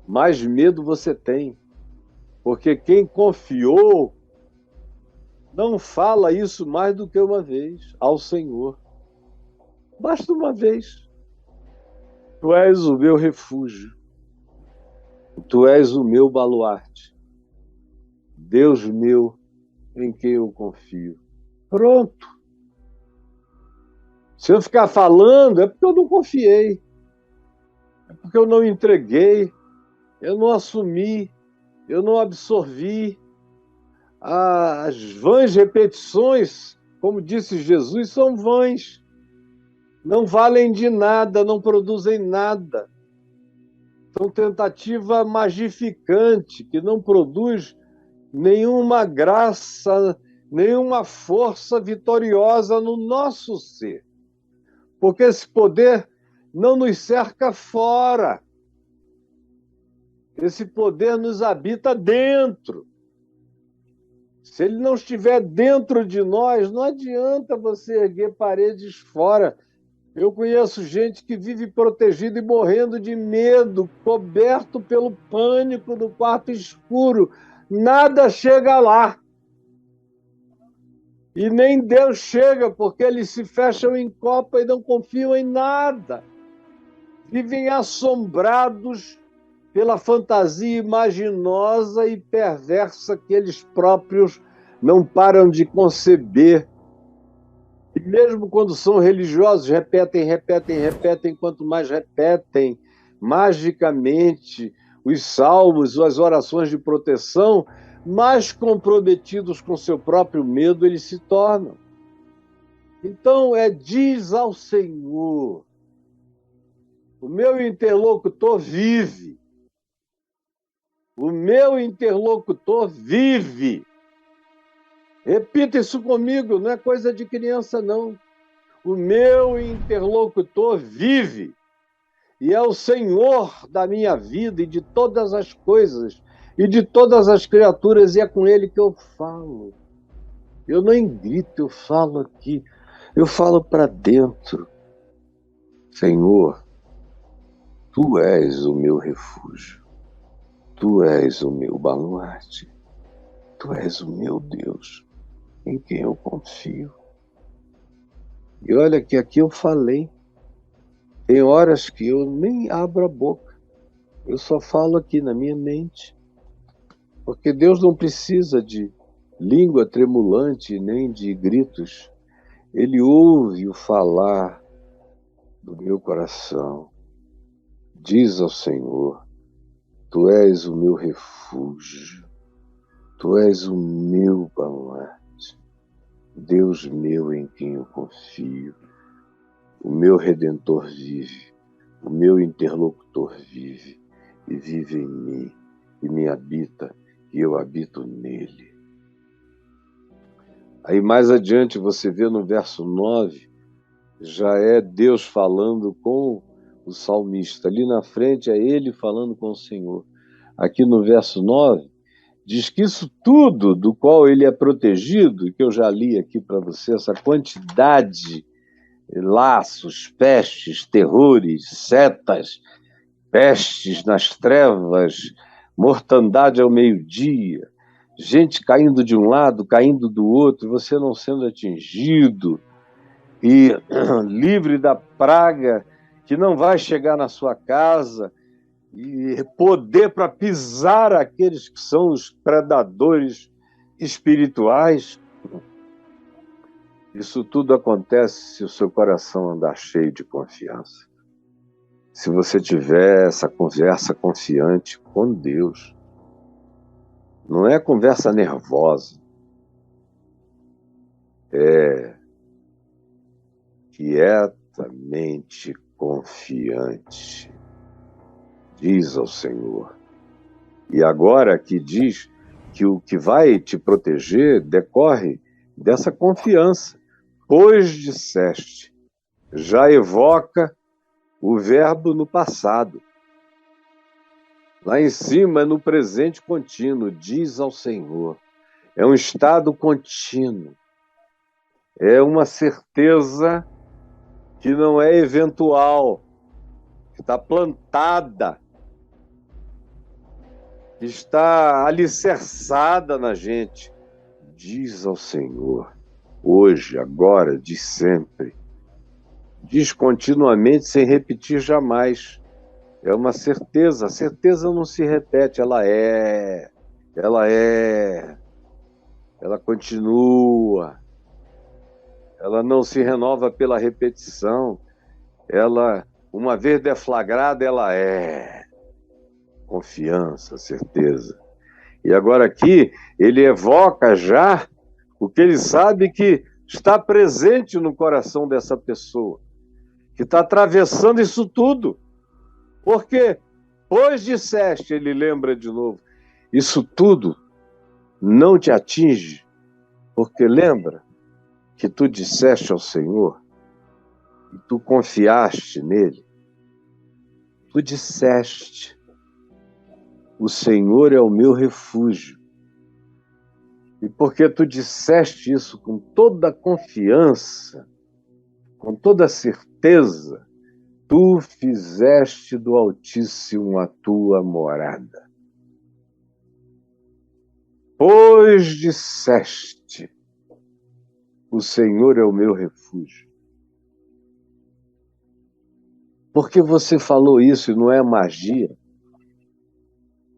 S1: mais medo você tem. Porque quem confiou não fala isso mais do que uma vez ao Senhor. Basta uma vez. Tu és o meu refúgio. Tu és o meu baluarte. Deus meu, em quem eu confio. Pronto. Se eu ficar falando, é porque eu não confiei. É porque eu não entreguei. Eu não assumi. Eu não absorvi. As vãs repetições, como disse Jesus, são vãs. Não valem de nada, não produzem nada. São tentativa magificante, que não produz nenhuma graça, nenhuma força vitoriosa no nosso ser. Porque esse poder não nos cerca fora. Esse poder nos habita dentro. Se ele não estiver dentro de nós, não adianta você erguer paredes fora. Eu conheço gente que vive protegida e morrendo de medo, coberto pelo pânico do quarto escuro. Nada chega lá. E nem Deus chega, porque eles se fecham em copa e não confiam em nada. Vivem assombrados pela fantasia imaginosa e perversa que eles próprios não param de conceber. E mesmo quando são religiosos, repetem, quanto mais repetem magicamente os salmos, as orações de proteção, mais comprometidos com seu próprio medo eles se tornam. Então, diz ao Senhor, o meu interlocutor vive. O meu interlocutor vive. Repita isso comigo, não é coisa de criança, não. O meu interlocutor vive e é o Senhor da minha vida e de todas as coisas e de todas as criaturas, e é com Ele que eu falo. Eu nem grito, eu falo aqui, eu falo para dentro. Senhor, Tu és o meu refúgio, Tu és o meu baluarte, Tu és o meu Deus, em quem eu confio. E olha que aqui eu falei, tem horas que eu nem abro a boca, eu só falo aqui na minha mente, porque Deus não precisa de língua tremulante nem de gritos. Ele ouve o falar do meu coração. Diz ao Senhor: Tu és o meu refúgio, Tu és o meu baluarte, Deus meu em quem eu confio. O meu Redentor vive, o meu interlocutor vive, e vive em mim, e me habita, e eu habito nele. Aí mais adiante você vê no verso 9, já é Deus falando com o salmista. Ali na frente é ele falando com o Senhor. Aqui no verso 9, diz que isso tudo do qual ele é protegido, que eu já li aqui para você, essa quantidade, laços, pestes, terrores, setas, pestes nas trevas, mortandade ao meio-dia, gente caindo de um lado, caindo do outro, você não sendo atingido, e livre da praga que não vai chegar na sua casa, e poder para pisar aqueles que são os predadores espirituais. Isso tudo acontece se o seu coração andar cheio de confiança. Se você tiver essa conversa confiante com Deus. Não é conversa nervosa. É quietamente confiante. Diz ao Senhor. E agora que diz que o que vai te proteger decorre dessa confiança. Pois disseste, já evoca o verbo no passado. Lá em cima é no presente contínuo, diz ao Senhor. É um estado contínuo. É uma certeza que não é eventual, que está plantada, que está alicerçada na gente. Diz ao Senhor, hoje, agora, de sempre. Diz continuamente, sem repetir jamais. É uma certeza. A certeza não se repete, ela ela continua. Ela não se renova pela repetição. Ela, uma vez deflagrada, ela é confiança, certeza. E agora aqui, ele evoca já o que ele sabe que está presente no coração dessa pessoa, que está atravessando isso tudo. Porque, pois disseste, ele lembra de novo, isso tudo não te atinge, porque lembra que tu disseste ao Senhor, e tu confiaste nele, tu disseste, o Senhor é o meu refúgio. E porque tu disseste isso com toda a confiança, com toda a certeza, tu fizeste do Altíssimo a tua morada. Pois disseste, o Senhor é o meu refúgio. Porque você falou isso e não é magia,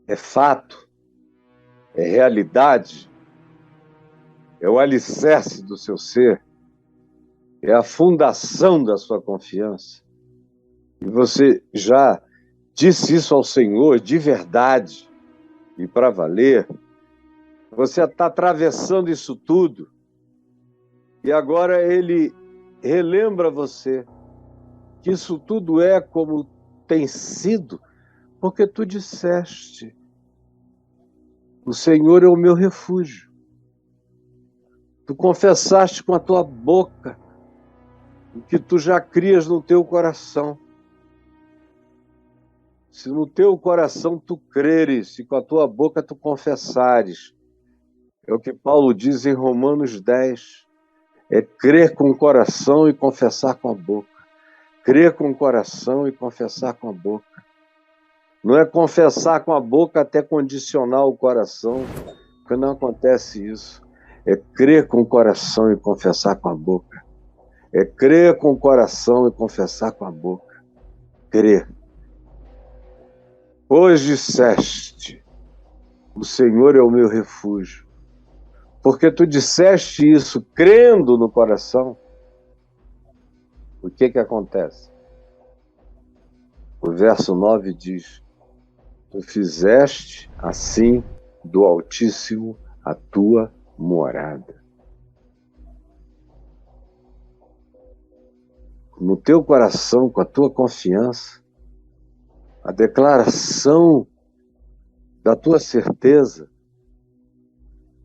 S1: é fato, é realidade, é o alicerce do seu ser, é a fundação da sua confiança. E você já disse isso ao Senhor de verdade e para valer. Você está atravessando isso tudo e agora ele relembra você que isso tudo é como tem sido, porque tu disseste, o Senhor é o meu refúgio. Tu confessaste com a tua boca o que tu já crias no teu coração. Se no teu coração tu creres e com a tua boca tu confessares, é o que Paulo diz em Romanos 10, é crer com o coração e confessar com a boca. Crer com o coração e confessar com a boca. Não é confessar com a boca até condicionar o coração, porque não acontece isso. É crer com o coração e confessar com a boca. É crer com o coração e confessar com a boca. Crer. Pois disseste, o Senhor é o meu refúgio. Porque tu disseste isso crendo no coração, o que acontece? O verso 9 diz, tu fizeste assim do Altíssimo a tua morada. No teu coração, com a tua confiança, a declaração da tua certeza,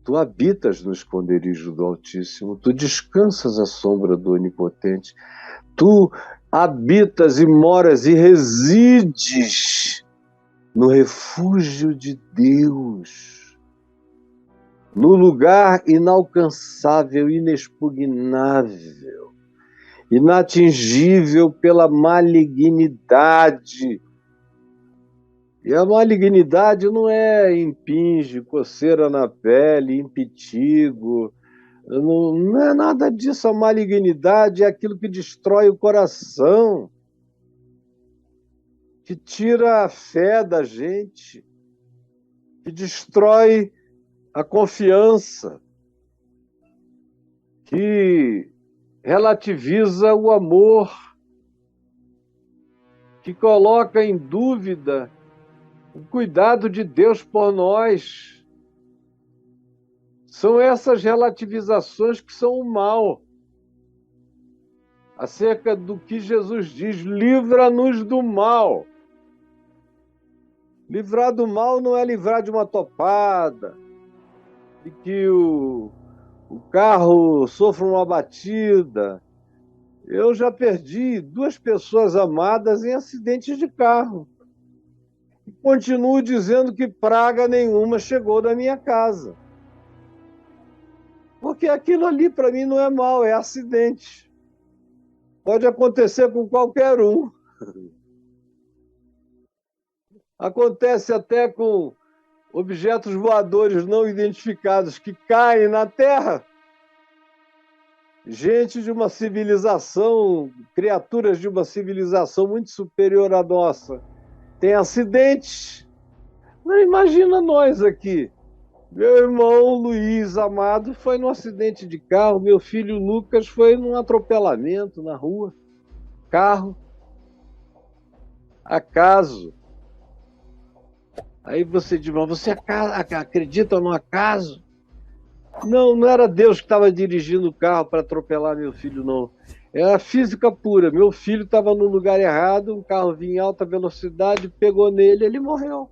S1: tu habitas no esconderijo do Altíssimo, tu descansas à sombra do Onipotente, tu habitas e moras e resides no refúgio de Deus, no lugar inalcançável, inexpugnável, inatingível pela malignidade. E a malignidade não é impinge, coceira na pele, impetigo, não é nada disso. A malignidade é aquilo que destrói o coração, que tira a fé da gente, que destrói a confiança, que relativiza o amor, que coloca em dúvida o cuidado de Deus por nós. São essas relativizações que são o mal. Acerca do que Jesus diz, livra-nos do mal. Livrar do mal não é livrar de uma topada, de que o carro sofra uma batida. Eu já perdi 2 pessoas amadas em acidentes de carro. E continuo dizendo que praga nenhuma chegou da minha casa. Porque aquilo ali para mim não é mal, é acidente. Pode acontecer com qualquer um. Acontece até com objetos voadores não identificados que caem na Terra. Gente de uma civilização, criaturas de uma civilização muito superior à nossa, tem acidentes. Não imagina nós aqui. Meu irmão Luiz Amado foi num acidente de carro, meu filho Lucas foi num atropelamento na rua, carro, acaso. Aí você diz, mas você acredita no acaso? Não, não era Deus que estava dirigindo o carro para atropelar meu filho, não. Era física pura. Meu filho estava no lugar errado, um carro vinha em alta velocidade, pegou nele, ele morreu.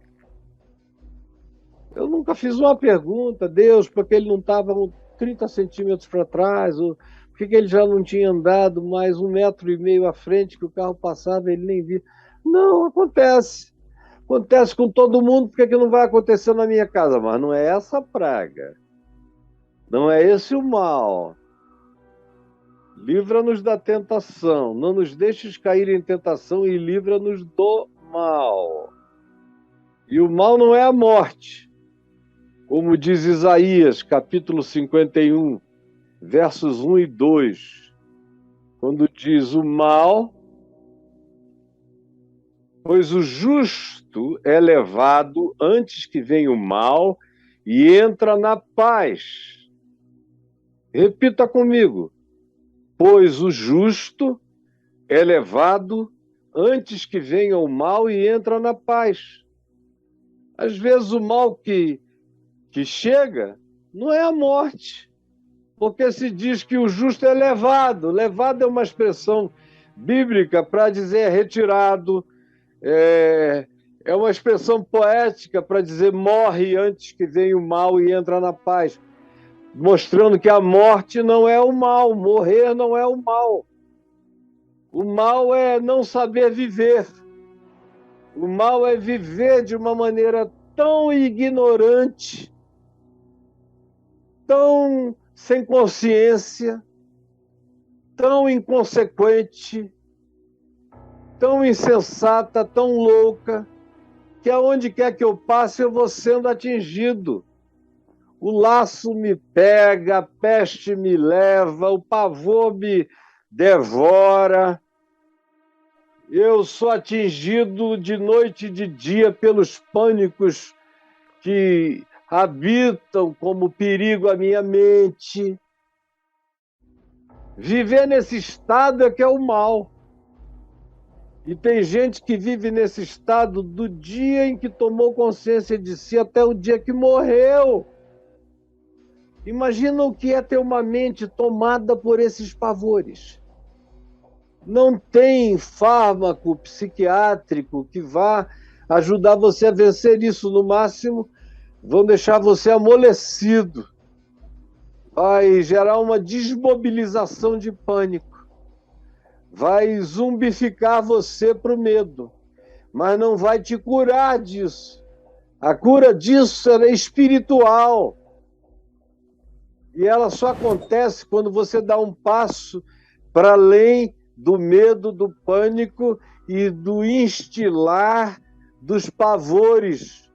S1: Eu nunca fiz uma pergunta, Deus, porque ele não estava 30 centímetros para trás, ou por que ele já não tinha andado mais 1,5 metro à frente, que o carro passava e ele nem via. Não, acontece. Acontece com todo mundo, por que não vai acontecer na minha casa? Mas não é essa a praga. Não é esse o mal. Livra-nos da tentação. Não nos deixes cair em tentação e livra-nos do mal. E o mal não é a morte. Como diz Isaías, capítulo 51, versos 1 e 2. Quando diz o mal, pois o justo é levado antes que venha o mal e entra na paz. Repita comigo. Pois o justo é levado antes que venha o mal e entra na paz. Às vezes o mal que chega não é a morte, porque se diz que o justo é levado. Levado é uma expressão bíblica para dizer retirado, é uma expressão poética para dizer morre antes que venha o mal e entra na paz. mostrando que a morte não é o mal, morrer não é o mal. O mal é não saber viver. O mal é viver de uma maneira tão ignorante, tão sem consciência, tão inconsequente, tão insensata, tão louca, que aonde quer que eu passe eu vou sendo atingido. O laço me pega, a peste me leva, o pavor me devora. Eu sou atingido de noite e de dia pelos pânicos que habitam como perigo a minha mente. Viver nesse estado é que é o mal. E tem gente que vive nesse estado do dia em que tomou consciência de si até o dia que morreu. Imagina o que é ter uma mente tomada por esses pavores. Não tem fármaco psiquiátrico que vá ajudar você a vencer isso. No máximo, vão deixar você amolecido. Vai gerar uma desmobilização de pânico. Vai zumbificar você para o medo. Mas não vai te curar disso. A cura disso é espiritual. E ela só acontece quando você dá um passo para além do medo, do pânico e do instilar dos pavores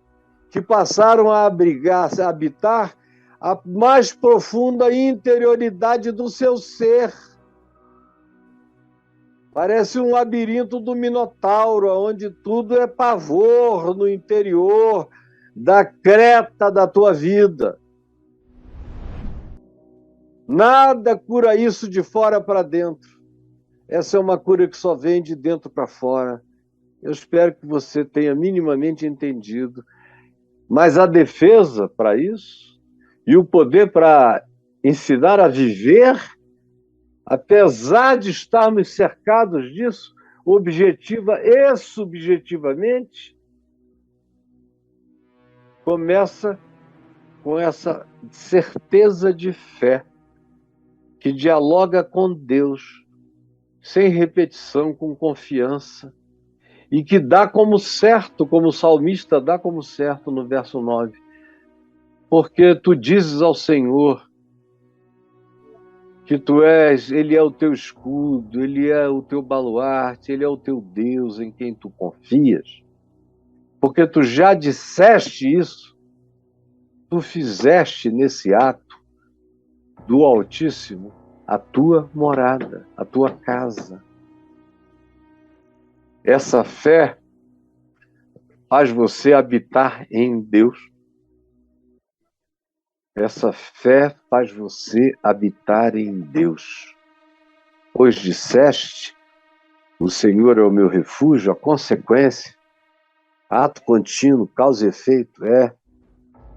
S1: que passaram a habitar a mais profunda interioridade do seu ser. Parece um labirinto do Minotauro, onde tudo é pavor no interior da creta da tua vida. Nada cura isso de fora para dentro. Essa é uma cura que só vem de dentro para fora. Eu espero que você tenha minimamente entendido. Mas a defesa para isso e o poder para ensinar a viver, apesar de estarmos cercados disso, objetiva e subjetivamente, começa com essa certeza de fé que dialoga com Deus, sem repetição, com confiança, e que dá como certo, como o salmista dá como certo no verso 9. Porque tu dizes ao Senhor que tu és, Ele é o teu escudo, Ele é o teu baluarte, Ele é o teu Deus em quem tu confias. Porque tu já disseste isso, tu fizeste nesse ato do Altíssimo a tua morada, a tua casa. Essa fé faz você habitar em Deus. Essa fé faz você habitar em Deus. Pois disseste, o Senhor é o meu refúgio, a consequência, ato contínuo, causa e efeito,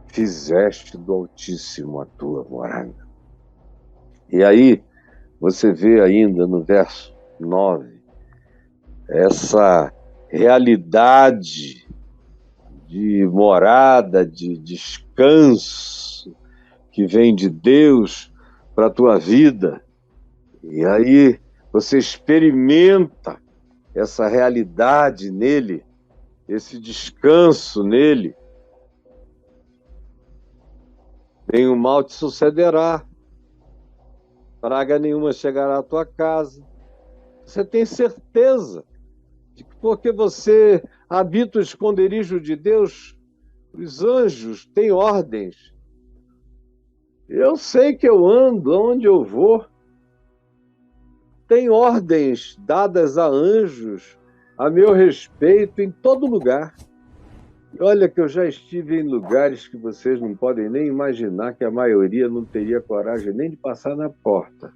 S1: fizeste do Altíssimo a tua morada. E aí, você vê ainda no verso 9, essa realidade de morada, de descanso que vem de Deus para a tua vida. E aí você experimenta essa realidade nele, esse descanso nele. Nenhum mal te sucederá, praga nenhuma chegará à tua casa. Você tem certeza de que porque você habita o esconderijo de Deus, os anjos têm ordens. Eu sei que eu ando onde eu vou. Tem ordens dadas a anjos a meu respeito em todo lugar. Olha que eu já estive em lugares que vocês não podem nem imaginar, que a maioria não teria coragem nem de passar na porta.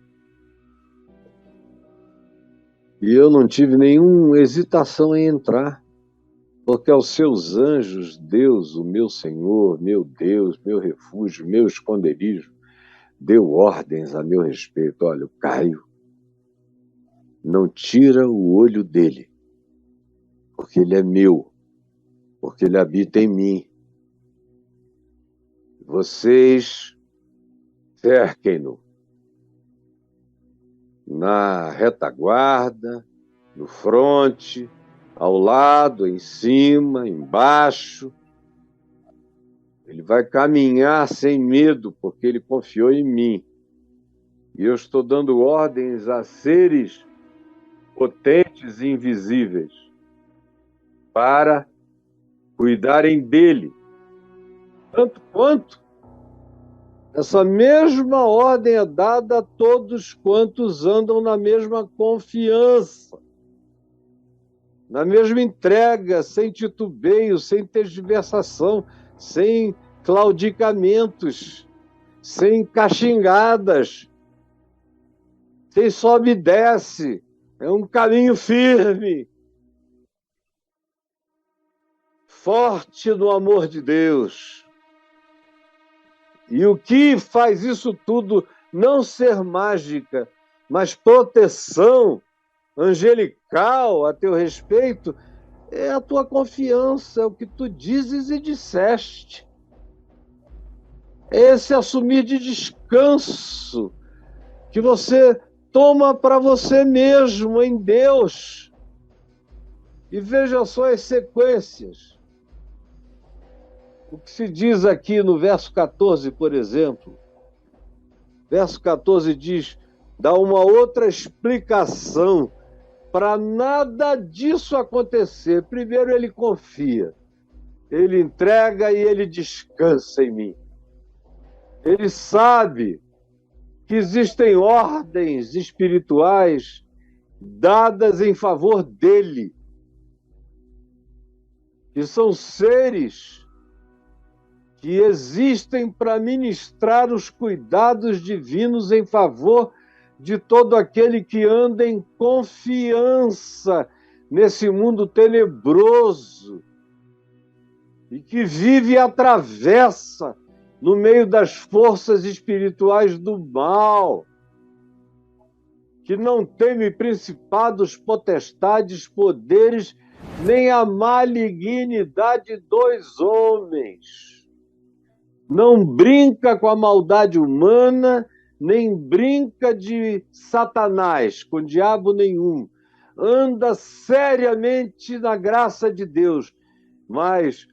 S1: E eu não tive nenhuma hesitação em entrar, porque aos seus anjos, Deus, o meu Senhor, meu Deus, meu refúgio, meu esconderijo, deu ordens a meu respeito. Olha, o Caio, não tira o olho dele, porque ele é meu, porque ele habita em mim. Vocês cerquem-no na retaguarda, no fronte, ao lado, em cima, embaixo. Ele vai caminhar sem medo, porque ele confiou em mim. E eu estou dando ordens a seres potentes e invisíveis para cuidarem dele. Tanto quanto essa mesma ordem é dada a todos quantos andam na mesma confiança, na mesma entrega, sem titubeio, sem tergiversação, sem claudicamentos, sem caxingadas, sem sobe e desce. É um caminho firme, forte no amor de Deus. E o que faz isso tudo não ser mágica, mas proteção angelical a teu respeito, é a tua confiança, é o que tu dizes e disseste. É esse assumir de descanso que você toma para você mesmo em Deus. E veja só as sequências. O que se diz aqui no verso 14, por exemplo. Verso 14 diz, dá uma outra explicação para nada disso acontecer. Primeiro, ele confia, ele entrega e ele descansa em mim. Ele sabe que existem ordens espirituais dadas em favor dele, que são seres que existem para ministrar os cuidados divinos em favor de todo aquele que anda em confiança nesse mundo tenebroso e que vive e atravessa no meio das forças espirituais do mal, que não teme principados, potestades, poderes, nem a malignidade dos homens. Não brinca com a maldade humana, nem brinca de Satanás, com diabo nenhum. Anda seriamente na graça de Deus, mas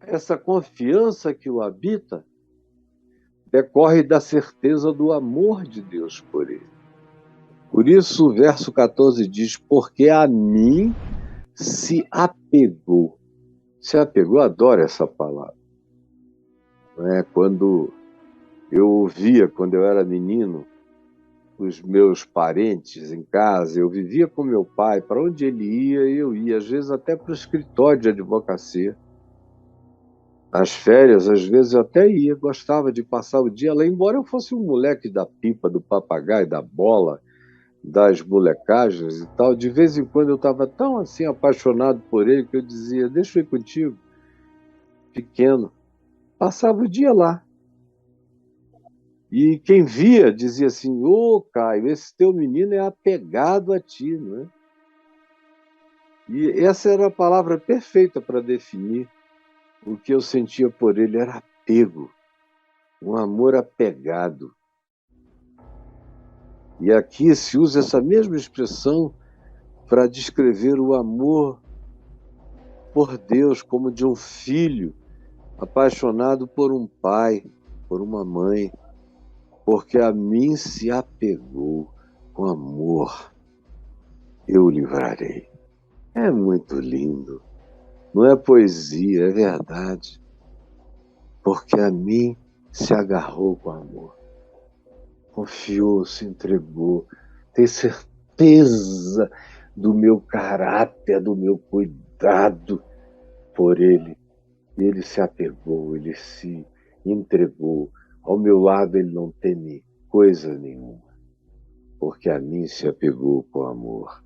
S1: essa confiança que o habita decorre da certeza do amor de Deus por ele. Por isso o verso 14 diz, porque a mim se apegou. Se apegou, adoro essa palavra. Quando eu ouvia, quando eu era menino, os meus parentes em casa, eu vivia com meu pai, para onde ele ia, eu ia, às vezes até para o escritório de advocacia. Nas férias, às vezes eu até ia, gostava de passar o dia lá, embora eu fosse um moleque da pipa, do papagaio, da bola, das molecagens e tal, de vez em quando eu estava tão assim apaixonado por ele que eu dizia, deixa eu ir contigo, pequeno. Passava o dia lá. E quem via dizia assim, ô Caio, esse teu menino é apegado a ti, não é? E essa era a palavra perfeita para definir o que eu sentia por ele, era apego, um amor apegado. E aqui se usa essa mesma expressão para descrever o amor por Deus como de um filho apaixonado por um pai, por uma mãe, porque a mim se apegou com amor, eu o livrarei. É muito lindo, não é poesia, é verdade, porque a mim se agarrou com amor, confiou, se entregou, tem certeza do meu caráter, do meu cuidado por ele. Ele se apegou, ele se entregou. Ao meu lado ele não teme coisa nenhuma, porque a mim se apegou com amor.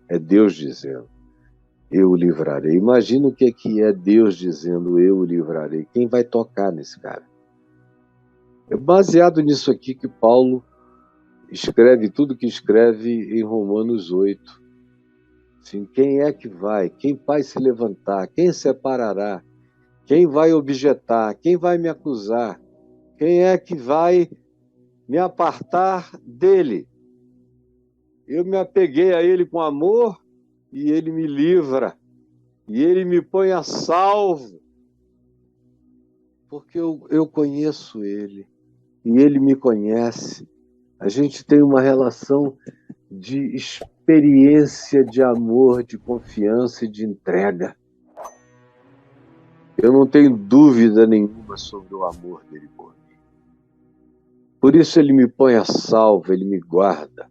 S1: É Deus dizendo, eu o livrarei. Imagina o que é Deus dizendo, eu o livrarei. Quem vai tocar nesse cara? É baseado nisso aqui que Paulo escreve tudo que escreve em Romanos 8. Assim, quem é que vai? Quem vai se levantar? Quem separará? Quem vai objetar? Quem vai me acusar? Quem é que vai me apartar dele? Eu me apeguei a ele com amor e ele me livra. E ele me põe a salvo. Porque eu conheço ele. E ele me conhece. A gente tem uma relação de experiência de amor, de confiança e de entrega. Eu não tenho dúvida nenhuma sobre o amor dele por mim. Por isso ele me põe a salvo, ele me guarda.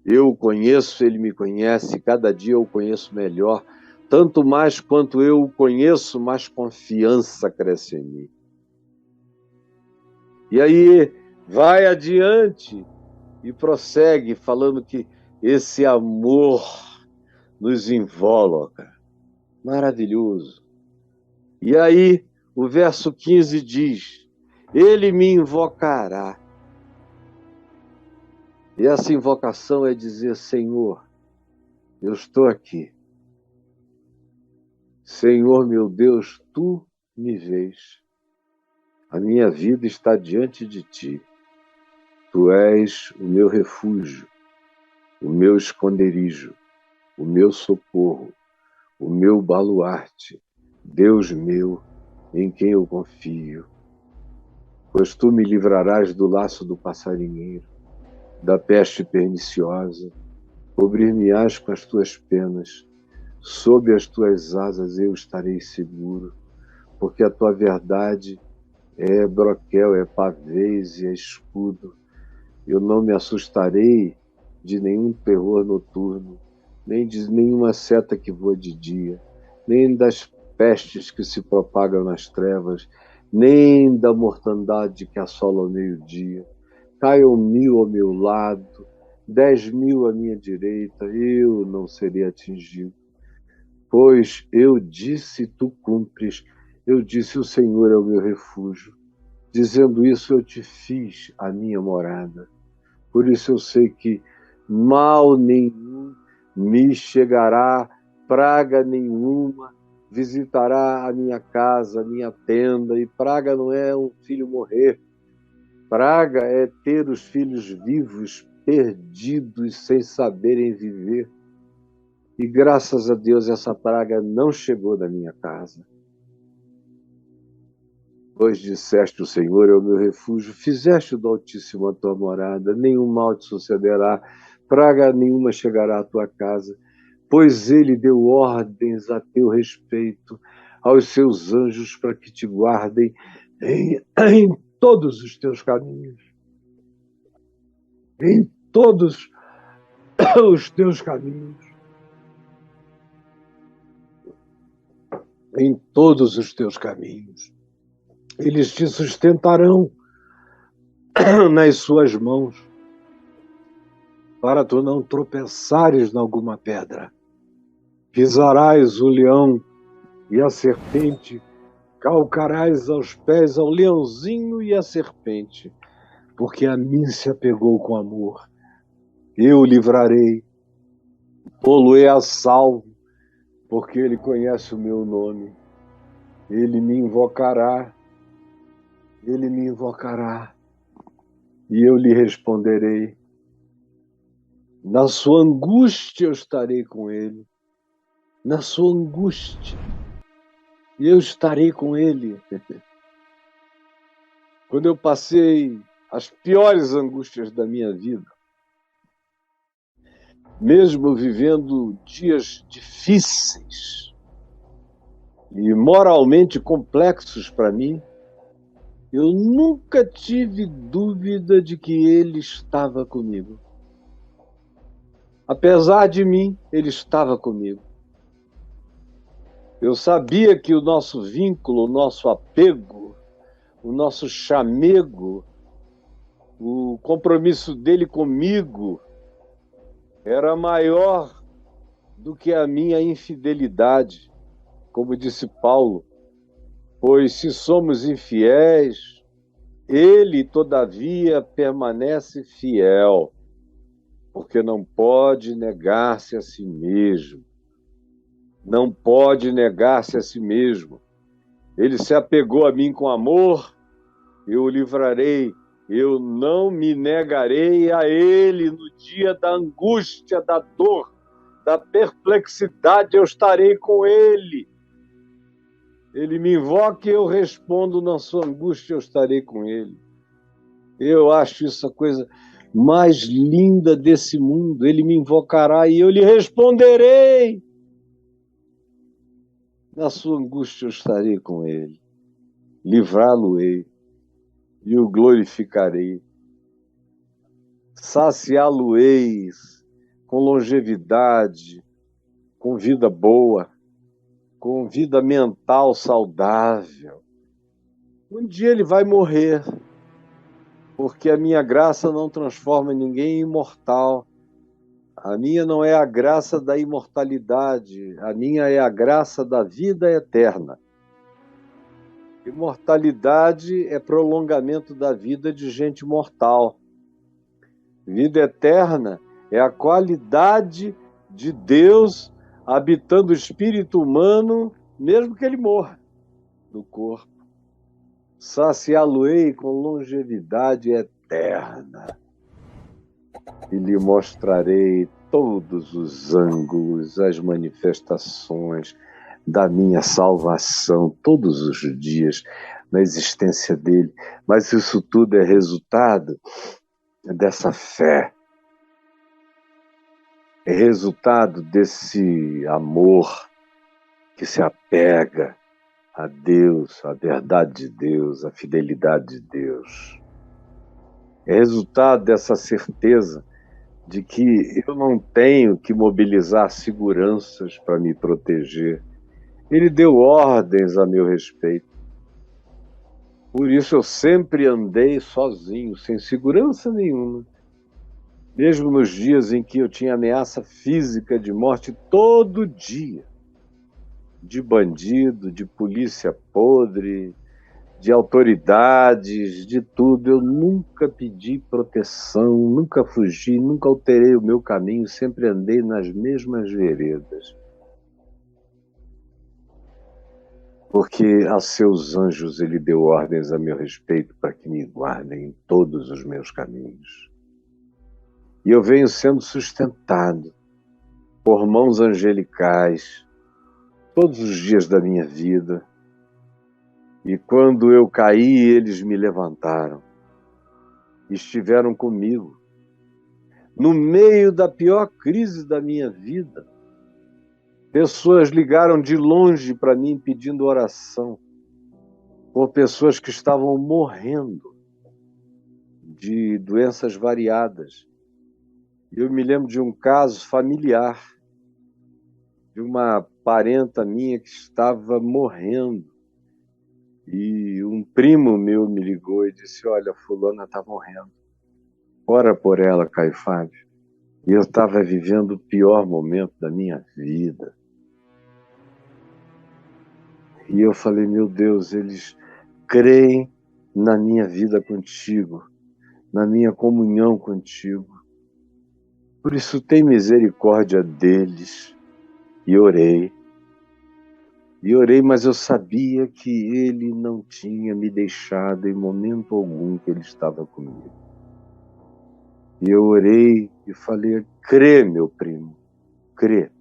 S1: Eu o conheço, ele me conhece, cada dia eu o conheço melhor. Tanto mais quanto eu o conheço, mais confiança cresce em mim. E aí vai adiante e prossegue falando que esse amor nos invólucra. Maravilhoso. E aí o verso 15 diz: ele me invocará. E essa invocação é dizer: Senhor, eu estou aqui. Senhor, meu Deus, tu me vês. A minha vida está diante de ti. Tu és o meu refúgio, o meu esconderijo, o meu socorro, o meu baluarte, Deus meu, em quem eu confio. Pois tu me livrarás do laço do passarinheiro, da peste perniciosa, cobrir-me-ás com as tuas penas, sob as tuas asas eu estarei seguro, porque a tua verdade é broquel, é pavês e é escudo. Eu não me assustarei de nenhum terror noturno, nem de nenhuma seta que voa de dia, nem das pestes que se propagam nas trevas, nem da mortandade que assola ao meio-dia. Caiam 1000 ao meu lado, 10.000 à minha direita, eu não serei atingido. Pois eu disse, tu cumpres, eu disse, o Senhor é o meu refúgio. Dizendo isso, eu te fiz a minha morada. Por isso eu sei que mal nenhum me chegará, praga nenhuma visitará a minha casa, a minha tenda. E praga não é um filho morrer. Praga é ter os filhos vivos, perdidos, sem saberem viver. E graças a Deus essa praga não chegou na minha casa. Pois disseste, o Senhor é o meu refúgio, fizeste do Altíssimo a tua morada, nenhum mal te sucederá, praga nenhuma chegará à tua casa, pois ele deu ordens a teu respeito aos seus anjos para que te guardem em todos os teus caminhos. Em todos os teus caminhos. Em todos os teus caminhos. Eles te sustentarão nas suas mãos, para tu não tropeçares em alguma pedra. Pisarás o leão e a serpente, calcarás aos pés ao leãozinho e à serpente, porque a mim se apegou com amor. Eu o livrarei, pô-lo-ei a salvo, porque ele conhece o meu nome. Ele me invocará, e eu lhe responderei. Na sua angústia eu estarei com ele. Na sua angústia eu estarei com ele. Quando eu passei as piores angústias da minha vida, mesmo vivendo dias difíceis e moralmente complexos para mim, eu nunca tive dúvida de que ele estava comigo. Apesar de mim, ele estava comigo. Eu sabia que o nosso vínculo, o nosso apego, o nosso chamego, o compromisso dele comigo era maior do que a minha infidelidade, como disse Paulo. Pois se somos infiéis, ele, todavia, permanece fiel, porque não pode negar-se a si mesmo. Não pode negar-se a si mesmo. Ele se apegou a mim com amor eu o livrarei, eu não me negarei a ele no dia da angústia, da dor, da perplexidade, eu estarei com ele. Ele me invoca e eu respondo na sua angústia, eu estarei com ele. Eu acho isso a coisa mais linda desse mundo. Ele me invocará e eu lhe responderei. Na sua angústia eu estarei com ele. Livrá-lo-ei e o glorificarei. Saciá-lo-eis com longevidade, com vida boa, com vida mental saudável. Um dia ele vai morrer, porque a minha graça não transforma ninguém em imortal. A minha não é a graça da imortalidade, a minha é a graça da vida eterna. Imortalidade é prolongamento da vida de gente mortal. Vida eterna é a qualidade de Deus habitando o espírito humano, mesmo que ele morra do corpo. Saciá-lo-ei com longevidade eterna e lhe mostrarei todos os ângulos, as manifestações da minha salvação, todos os dias na existência dele. Mas isso tudo é resultado dessa fé, é resultado desse amor que se apega a Deus, a verdade de Deus, a fidelidade de Deus. É resultado dessa certeza de que eu não tenho que mobilizar seguranças para me proteger. Ele deu ordens a meu respeito. Por isso eu sempre andei sozinho, sem segurança nenhuma. Mesmo nos dias em que eu tinha ameaça física de morte todo dia, de bandido, de polícia podre, de autoridades, de tudo. Eu nunca pedi proteção, nunca fugi, nunca alterei o meu caminho, sempre andei nas mesmas veredas. Porque a seus anjos ele deu ordens a meu respeito para que me guardem em todos os meus caminhos. E eu venho sendo sustentado por mãos angelicais todos os dias da minha vida. E quando eu caí, eles me levantaram. Estiveram comigo. No meio da pior crise da minha vida, pessoas ligaram de longe para mim pedindo oração por pessoas que estavam morrendo de doenças variadas. Eu me lembro de um caso familiar, de uma parenta minha que estava morrendo. E um primo meu me ligou e disse: olha, fulana está morrendo. Ora por ela, Caio Fábio. E eu estava vivendo o pior momento da minha vida. E eu falei: meu Deus, eles creem na minha vida contigo, na minha comunhão contigo. Por isso tem misericórdia deles. E orei. E orei, mas eu sabia que ele não tinha me deixado em momento algum, que ele estava comigo. E eu orei e falei: crê, meu primo, crê.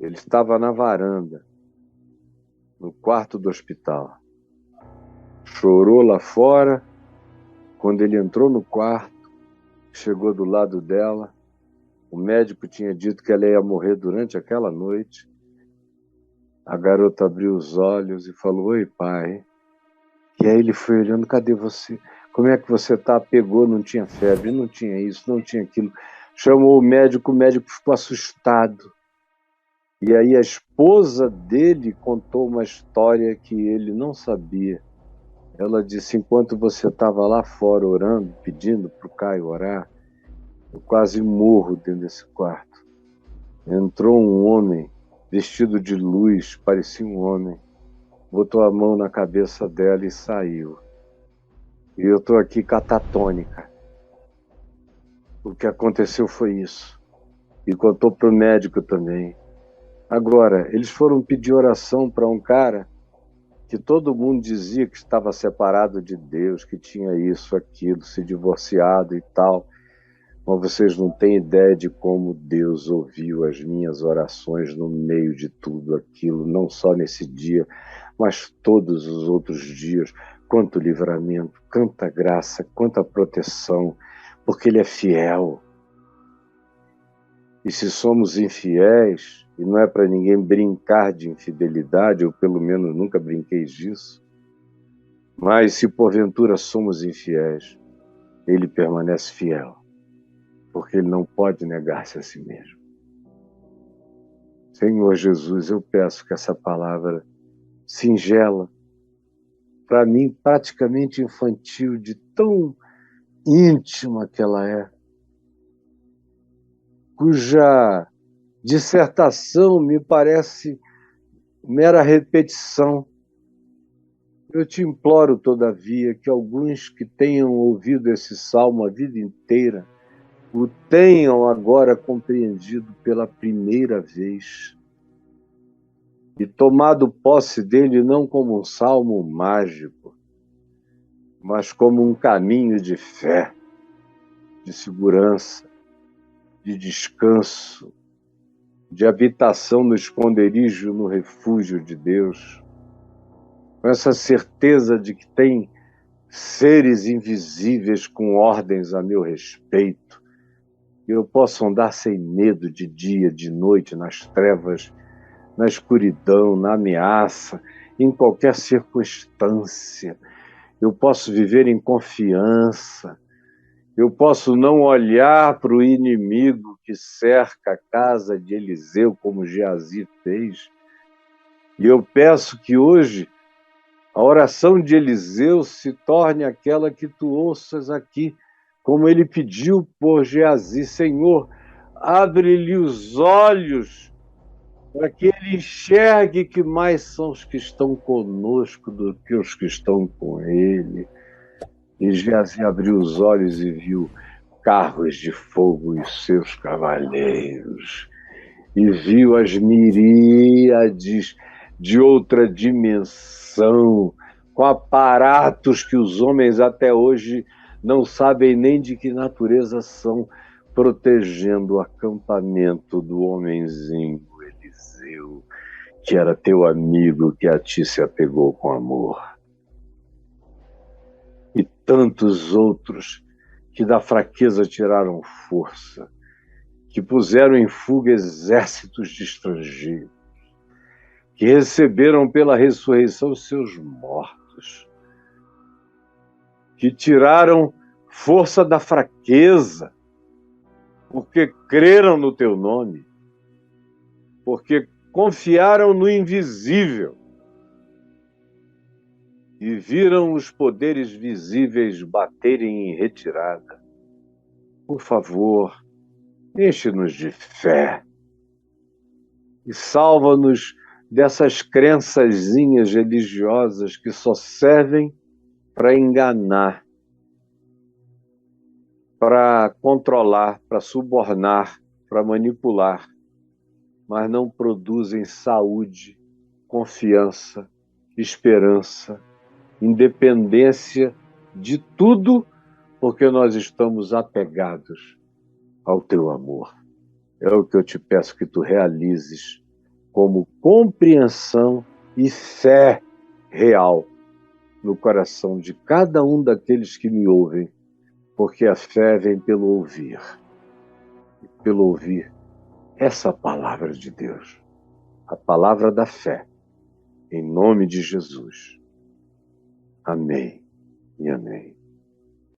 S1: Ele estava na varanda, no quarto do hospital. Chorou lá fora. Quando ele entrou no quarto, chegou do lado dela, o médico tinha dito que ela ia morrer durante aquela noite. A garota abriu os olhos e falou: oi, pai. E aí ele foi olhando: cadê você? Como é que você tá? Pegou, não tinha febre, não tinha isso, não tinha aquilo. Chamou o médico ficou assustado. E aí a esposa dele contou uma história que ele não sabia. Ela disse: enquanto você estava lá fora orando, pedindo para o Caio orar, eu quase morro dentro desse quarto. Entrou um homem vestido de luz, parecia um homem, botou a mão na cabeça dela e saiu. E eu estou aqui catatônica. O que aconteceu foi isso. E contou para o médico também. Agora, eles foram pedir oração para um cara que todo mundo dizia que estava separado de Deus, que tinha isso, aquilo, se divorciado e tal. Mas vocês não têm ideia de como Deus ouviu as minhas orações no meio de tudo aquilo, não só nesse dia, mas todos os outros dias. Quanto livramento, quanta graça, quanta proteção, porque Ele é fiel. E se somos infiéis, e não é para ninguém brincar de infidelidade, eu pelo menos nunca brinquei disso, mas se porventura somos infiéis, Ele permanece fiel, porque Ele não pode negar-se a si mesmo. Senhor Jesus, eu peço que essa palavra singela, para mim praticamente infantil, de tão íntima que ela é, cuja dissertação me parece mera repetição. Eu te imploro, todavia, que alguns que tenham ouvido esse salmo a vida inteira o tenham agora compreendido pela primeira vez e tomado posse dele não como um salmo mágico, mas como um caminho de fé, de segurança, de descanso, de habitação no esconderijo, no refúgio de Deus, com essa certeza de que tem seres invisíveis com ordens a meu respeito, que eu posso andar sem medo de dia, de noite, nas trevas, na escuridão, na ameaça, em qualquer circunstância. Eu posso viver em confiança. Eu posso não olhar para o inimigo que cerca a casa de Eliseu, como Geazi fez. E eu peço que hoje a oração de Eliseu se torne aquela que tu ouças aqui, como ele pediu por Geazi: Senhor, abre-lhe os olhos para que ele enxergue que mais são os que estão conosco do que os que estão com ele. E Geazi abriu os olhos e viu carros de fogo e seus cavaleiros, e viu as miríades de outra dimensão, com aparatos que os homens até hoje não sabem nem de que natureza são, protegendo o acampamento do homenzinho Eliseu, que era teu amigo, que a ti se apegou com amor. E tantos outros que da fraqueza tiraram força, que puseram em fuga exércitos de estrangeiros, que receberam pela ressurreição seus mortos, que tiraram força da fraqueza, porque creram no teu nome, porque confiaram no invisível e viram os poderes visíveis baterem em retirada. Por favor, enche-nos de fé e salva-nos dessas crençazinhas religiosas que só servem para enganar, para controlar, para subornar, para manipular, mas não produzem saúde, confiança, esperança, independência de tudo, porque nós estamos apegados ao teu amor. É o que eu te peço que tu realizes como compreensão e fé real no coração de cada um daqueles que me ouvem, porque a fé vem pelo ouvir. E pelo ouvir essa palavra de Deus, a palavra da fé, em nome de Jesus. Amém e amém.